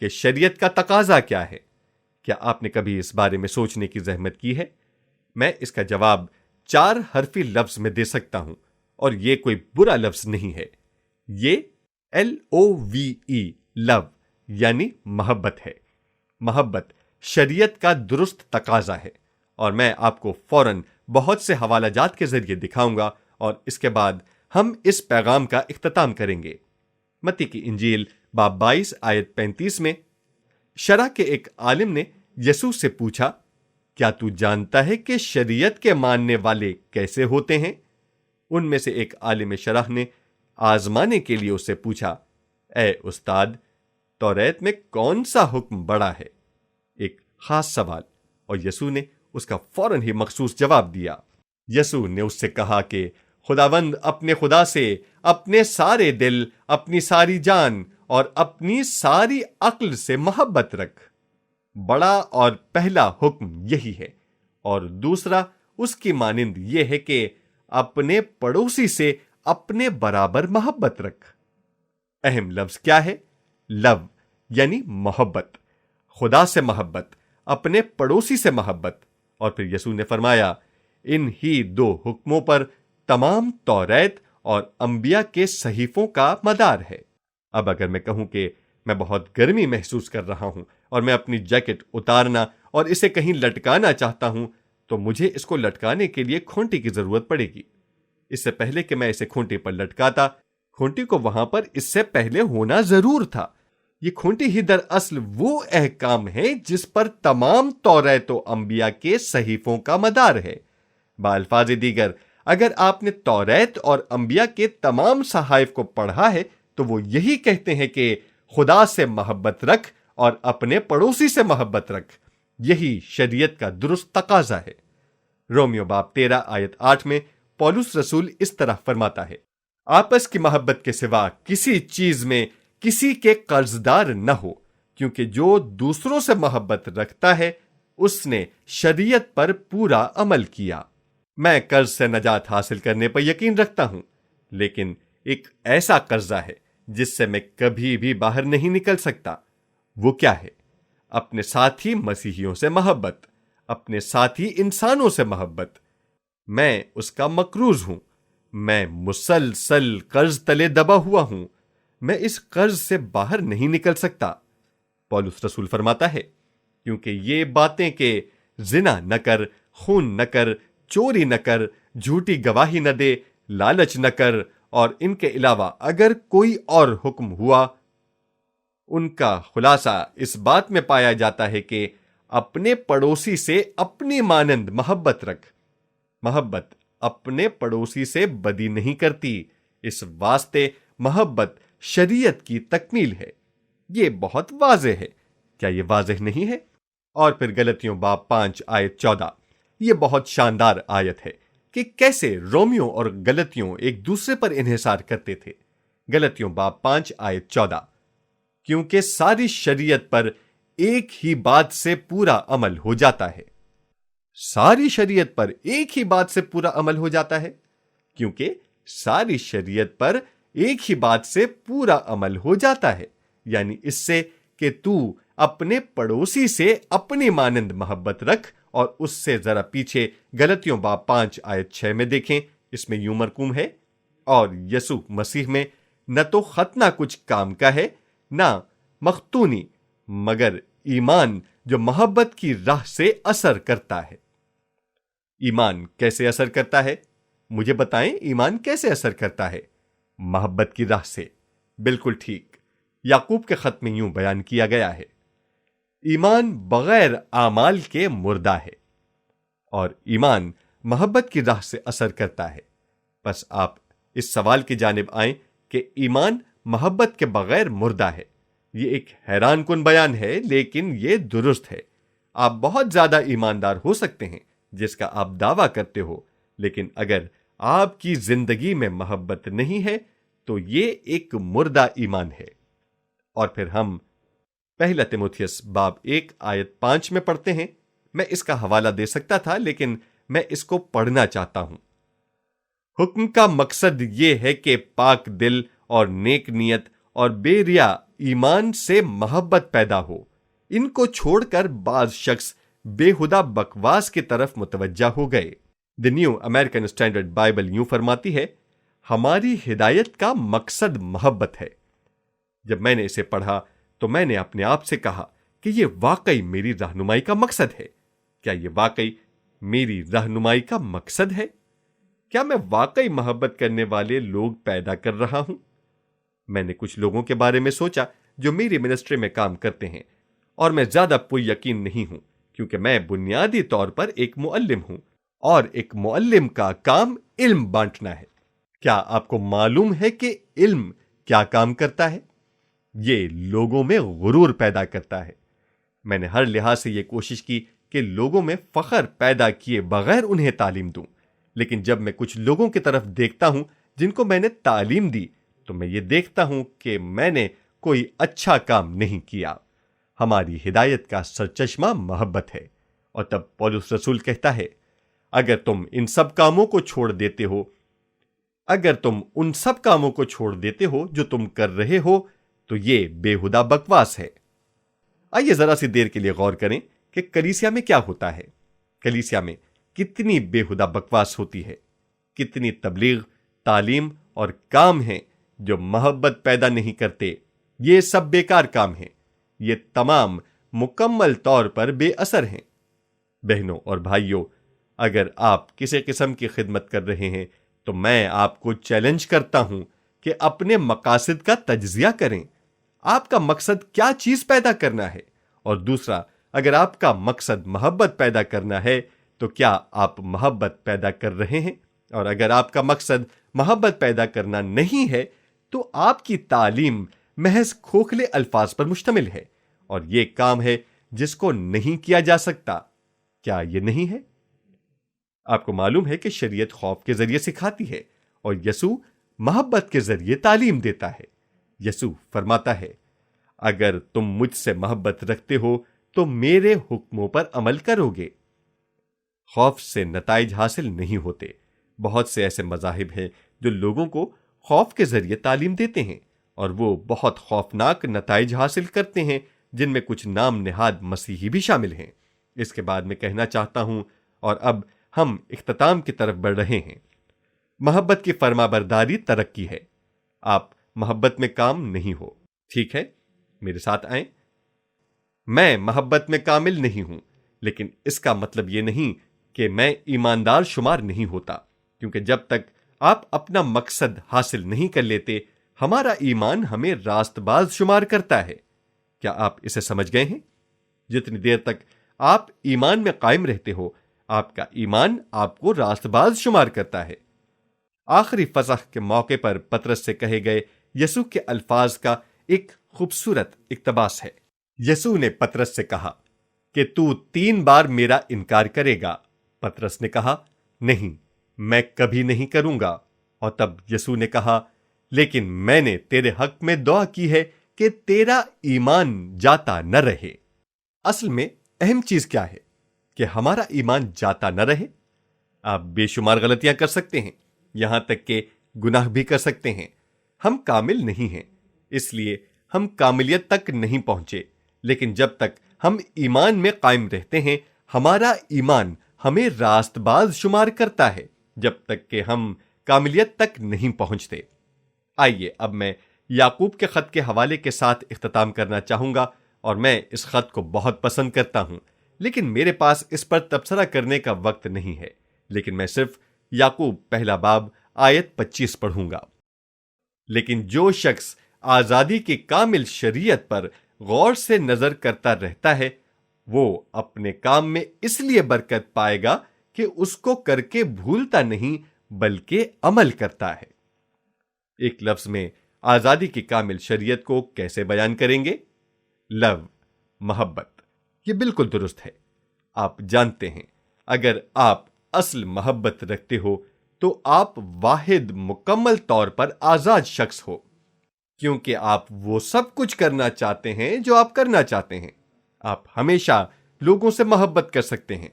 کہ شریعت کا تقاضا کیا ہے۔ کیا آپ نے کبھی اس بارے میں سوچنے کی زحمت کی ہے؟ میں اس کا جواب 4 حرفی لفظ میں دے سکتا ہوں، اور یہ کوئی برا لفظ نہیں ہے۔ یہ LOVE لو یعنی محبت ہے۔ محبت شریعت کا درست تقاضا ہے، اور میں آپ کو فوراً بہت سے حوالہ جات کے ذریعے دکھاؤں گا، اور اس کے بعد ہم اس پیغام کا اختتام کریں گے۔ متی کی انجیل باب 22 آیت 35 میں شرح کے ایک عالم نے یسوع سے پوچھا، کیا تو جانتا ہے کہ شریعت کے ماننے والے کیسے ہوتے ہیں؟ ان میں سے ایک عالم شرح نے آزمانے کے لیے اس سے پوچھا، اے استاد، توریت میں کون سا حکم بڑا ہے؟ ایک خاص سوال، اور یسوع نے اس کا فوراً ہی مخصوص جواب دیا۔ یسوع نے اس سے کہا کہ خداوند اپنے خدا سے اپنے سارے دل، اپنی ساری جان اور اپنی ساری عقل سے محبت رکھ۔ بڑا اور پہلا حکم یہی ہے، اور دوسرا اس کی مانند یہ ہے کہ اپنے پڑوسی سے اپنے برابر محبت رکھ۔ اہم لفظ کیا ہے؟ لو یعنی محبت، خدا سے محبت، اپنے پڑوسی سے محبت۔ اور پھر یسوع نے فرمایا ان ہی دو حکموں پر تمام توریت اور انبیاء کے صحیفوں کا مدار ہے۔ اب اگر میں کہوں کہ میں بہت گرمی محسوس کر رہا ہوں اور میں اپنی جیکٹ اتارنا اور اسے کہیں لٹکانا چاہتا ہوں، تو مجھے اس کو لٹکانے کے لیے کھونٹی کی ضرورت پڑے گی۔ اس سے پہلے کہ میں اسے کھونٹی پر لٹکاتا، کھونٹی کو وہاں پر اس سے پہلے ہونا ضرور تھا۔ یہ کھونٹی ہی دراصل وہ احکام ہے جس پر تمام توریت و انبیاء کے صحیفوں کا مدار ہے۔ بالفاظ دیگر، اگر آپ نے توریت اور انبیاء کے تمام صحائف کو پڑھا ہے تو وہ یہی کہتے ہیں کہ خدا سے محبت رکھ اور اپنے پڑوسی سے محبت رکھ۔ یہی شریعت کا درست تقاضا ہے۔ رومیو باب 13 آیت 8 میں پولس رسول اس طرح فرماتا ہے، آپس کی محبت کے سوا کسی چیز میں کسی کے قرضدار نہ ہو، کیونکہ جو دوسروں سے محبت رکھتا ہے اس نے شریعت پر پورا عمل کیا۔ میں قرض سے نجات حاصل کرنے پر یقین رکھتا ہوں، لیکن ایک ایسا قرضہ ہے جس سے میں کبھی بھی باہر نہیں نکل سکتا۔ وہ کیا ہے؟ اپنے ساتھی مسیحیوں سے محبت، اپنے ساتھی انسانوں سے محبت۔ میں اس کا مقروض ہوں، میں مسلسل قرض تلے دبا ہوا ہوں، میں اس قرض سے باہر نہیں نکل سکتا۔ پولس رسول فرماتا ہے کیونکہ یہ باتیں کہ زنا نہ کر، خون نہ کر، چوری نہ کر، جھوٹی گواہی نہ دے، لالچ نہ کر، اور ان کے علاوہ اگر کوئی اور حکم ہوا، ان کا خلاصہ اس بات میں پایا جاتا ہے کہ اپنے پڑوسی سے اپنی مانند محبت رکھ۔ محبت اپنے پڑوسی سے بدی نہیں کرتی، اس واسطے محبت شریعت کی تکمیل ہے۔ یہ بہت واضح ہے، کیا یہ واضح نہیں ہے؟ اور پھر غلطیوں باب 5 آیت 14، یہ بہت شاندار آیت ہے کہ کیسے رومیوں اور غلطیوں ایک دوسرے پر انحصار کرتے تھے۔ غلطیوں باب 5 آیت 14، کیونکہ ساری شریعت پر ایک ہی بات سے پورا عمل ہو جاتا ہے۔ ساری شریعت پر ایک ہی بات سے پورا عمل ہو جاتا ہے، کیونکہ ساری شریعت پر ایک ہی بات سے پورا عمل ہو جاتا ہے، یعنی اس سے کہ تو اپنے پڑوسی سے اپنی مانند محبت رکھ۔ اور اس سے ذرا پیچھے غلطیوں باب 5 آیت 6 میں دیکھیں، اس میں یوں مرقوم ہے، اور یسوع مسیح میں نہ تو ختنہ کچھ کام کا ہے نہ مختونی، مگر ایمان جو محبت کی راہ سے اثر کرتا ہے۔ ایمان کیسے اثر کرتا ہے؟ مجھے بتائیں، ایمان کیسے اثر کرتا ہے؟ محبت کی راہ سے۔ بالکل ٹھیک، یعقوب کے خط میں یوں بیان کیا گیا ہے، ایمان بغیر اعمال کے مردہ ہے، اور ایمان محبت کی راہ سے اثر کرتا ہے۔ بس آپ اس سوال کی جانب آئیں کہ ایمان محبت کے بغیر مردہ ہے۔ یہ ایک حیران کن بیان ہے، لیکن یہ درست ہے۔ آپ بہت زیادہ ایماندار ہو سکتے ہیں جس کا آپ دعویٰ کرتے ہو، لیکن اگر آپ کی زندگی میں محبت نہیں ہے تو یہ ایک مردہ ایمان ہے۔ اور پھر ہم پہلا تیموتھیوس باب 1 آیت 5 میں پڑھتے ہیں۔ میں اس کا حوالہ دے سکتا تھا، لیکن میں اس کو پڑھنا چاہتا ہوں۔ حکم کا مقصد یہ ہے کہ پاک دل اور نیک نیت اور بے ریا ایمان سے محبت پیدا ہو۔ ان کو چھوڑ کر بعض شخص بےہودہ بکواس کی طرف متوجہ ہو گئے۔ دی نیو امریکن اسٹینڈرڈ بائبل یوں فرماتی ہے، ہماری ہدایت کا مقصد محبت ہے۔ جب میں نے اسے پڑھا تو میں نے اپنے آپ سے کہا کہ یہ واقعی میری رہنمائی کا مقصد ہے۔ کیا یہ واقعی میری رہنمائی کا مقصد ہے؟ کیا میں واقعی محبت کرنے والے لوگ پیدا کر رہا ہوں؟ میں نے کچھ لوگوں کے بارے میں سوچا جو میری منسٹری میں کام کرتے ہیں، اور میں زیادہ پوری یقین نہیں ہوں، کیونکہ میں بنیادی طور پر ایک معلم ہوں، اور ایک معلم کا کام علم بانٹنا ہے۔ کیا آپ کو معلوم ہے کہ علم کیا کام کرتا ہے؟ یہ لوگوں میں غرور پیدا کرتا ہے۔ میں نے ہر لحاظ سے یہ کوشش کی کہ لوگوں میں فخر پیدا کیے بغیر انہیں تعلیم دوں، لیکن جب میں کچھ لوگوں کی طرف دیکھتا ہوں جن کو میں نے تعلیم دی تو میں یہ دیکھتا ہوں کہ میں نے کوئی اچھا کام نہیں کیا۔ ہماری ہدایت کا سرچشمہ محبت ہے۔ اور تب پولس رسول کہتا ہے، اگر تم ان سب کاموں کو چھوڑ دیتے ہو، اگر تم ان سب کاموں کو چھوڑ دیتے ہو جو تم کر رہے ہو تو یہ بےہودہ بکواس ہے۔ آئیے ذرا سی دیر کے لیے غور کریں کہ کلیسیا میں کیا ہوتا ہے۔ کلیسیا میں کتنی بےہودہ بکواس ہوتی ہے، کتنی تبلیغ، تعلیم اور کام ہیں جو محبت پیدا نہیں کرتے۔ یہ سب بیکار کام ہیں، یہ تمام مکمل طور پر بے اثر ہیں۔ بہنوں اور بھائیوں، اگر آپ کسی قسم کی خدمت کر رہے ہیں تو میں آپ کو چیلنج کرتا ہوں کہ اپنے مقاصد کا تجزیہ کریں۔ آپ کا مقصد کیا چیز پیدا کرنا ہے؟ اور دوسرا، اگر آپ کا مقصد محبت پیدا کرنا ہے تو کیا آپ محبت پیدا کر رہے ہیں؟ اور اگر آپ کا مقصد محبت پیدا کرنا نہیں ہے تو آپ کی تعلیم محض کھوکھلے الفاظ پر مشتمل ہے، اور یہ کام ہے جس کو نہیں کیا جا سکتا۔ کیا یہ نہیں ہے؟ آپ کو معلوم ہے کہ شریعت خوف کے ذریعے سکھاتی ہے اور یسوع محبت کے ذریعے تعلیم دیتا ہے۔ یسوع فرماتا ہے، اگر تم مجھ سے محبت رکھتے ہو تو میرے حکموں پر عمل کرو گے۔ خوف سے نتائج حاصل نہیں ہوتے۔ بہت سے ایسے مذاہب ہیں جو لوگوں کو خوف کے ذریعے تعلیم دیتے ہیں، اور وہ بہت خوفناک نتائج حاصل کرتے ہیں، جن میں کچھ نام نہاد مسیحی بھی شامل ہیں۔ اس کے بعد میں کہنا چاہتا ہوں، اور اب ہم اختتام کی طرف بڑھ رہے ہیں، محبت کی فرمانبرداری ترقی ہے۔ آپ محبت میں کام نہیں ہو، ٹھیک ہے؟ میرے ساتھ آئیں۔ میں محبت میں کامل نہیں ہوں، لیکن اس کا مطلب یہ نہیں کہ میں ایماندار شمار نہیں ہوتا، کیونکہ جب تک آپ اپنا مقصد حاصل نہیں کر لیتے، ہمارا ایمان ہمیں راست باز شمار کرتا ہے۔ کیا آپ اسے سمجھ گئے ہیں؟ جتنی دیر تک آپ ایمان میں قائم رہتے ہو، آپ کا ایمان آپ کو راست باز شمار کرتا ہے۔ آخری فصح کے موقع پر پطرس سے کہے گئے یسوع کے الفاظ کا ایک خوبصورت اقتباس ہے۔ یسوع نے پطرس سے کہا کہ تو 3 بار میرا انکار کرے گا۔ پطرس نے کہا، نہیں، میں کبھی نہیں کروں گا۔ اور تب یسوع نے کہا، لیکن میں نے تیرے حق میں دعا کی ہے کہ تیرا ایمان جاتا نہ رہے۔ اصل میں اہم چیز کیا ہے؟ کہ ہمارا ایمان جاتا نہ رہے۔ آپ بے شمار غلطیاں کر سکتے ہیں، یہاں تک کہ گناہ بھی کر سکتے ہیں۔ ہم کامل نہیں ہیں، اس لیے ہم کاملیت تک نہیں پہنچے، لیکن جب تک ہم ایمان میں قائم رہتے ہیں، ہمارا ایمان ہمیں راست باز شمار کرتا ہے، جب تک کہ ہم کاملیت تک نہیں پہنچتے۔ آئیے اب میں یعقوب کے خط کے حوالے کے ساتھ اختتام کرنا چاہوں گا، اور میں اس خط کو بہت پسند کرتا ہوں، لیکن میرے پاس اس پر تبصرہ کرنے کا وقت نہیں ہے، لیکن میں صرف یعقوب پہلا باب آیت 25 پڑھوں گا۔ لیکن جو شخص آزادی کی کامل شریعت پر غور سے نظر کرتا رہتا ہے، وہ اپنے کام میں اس لیے برکت پائے گا کہ اس کو کر کے بھولتا نہیں بلکہ عمل کرتا ہے۔ ایک لفظ میں آزادی کی کامل شریعت کو کیسے بیان کریں گے؟ لو، محبت۔ یہ بالکل درست ہے۔ آپ جانتے ہیں، اگر آپ اصل محبت رکھتے ہو تو آپ واحد مکمل طور پر آزاد شخص ہو، کیونکہ آپ وہ سب کچھ کرنا چاہتے ہیں جو آپ کرنا چاہتے ہیں۔ آپ ہمیشہ لوگوں سے محبت کر سکتے ہیں۔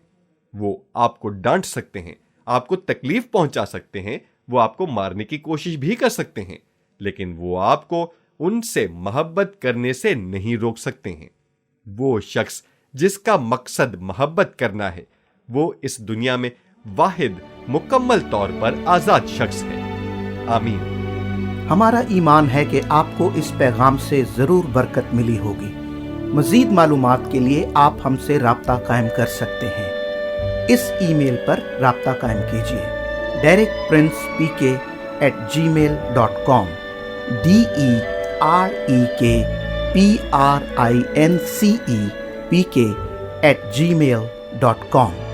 وہ آپ کو ڈانٹ سکتے ہیں، آپ کو تکلیف پہنچا سکتے ہیں، وہ آپ کو مارنے کی کوشش بھی کر سکتے ہیں، لیکن وہ آپ کو ان سے محبت کرنے سے نہیں روک سکتے ہیں۔ وہ شخص جس کا مقصد محبت کرنا ہے، وہ اس دنیا میں واحد مکمل طور پر آزاد شخص ہے۔ آمین۔ ہمارا ایمان ہے کہ آپ کو اس پیغام سے ضرور برکت ملی ہوگی۔ مزید معلومات کے لیے آپ ہم سے رابطہ قائم کر سکتے ہیں۔ اس ای میل پر رابطہ قائم کیجیے: DerekPrincePK@gmail.com DerekPrincepK@gmail.com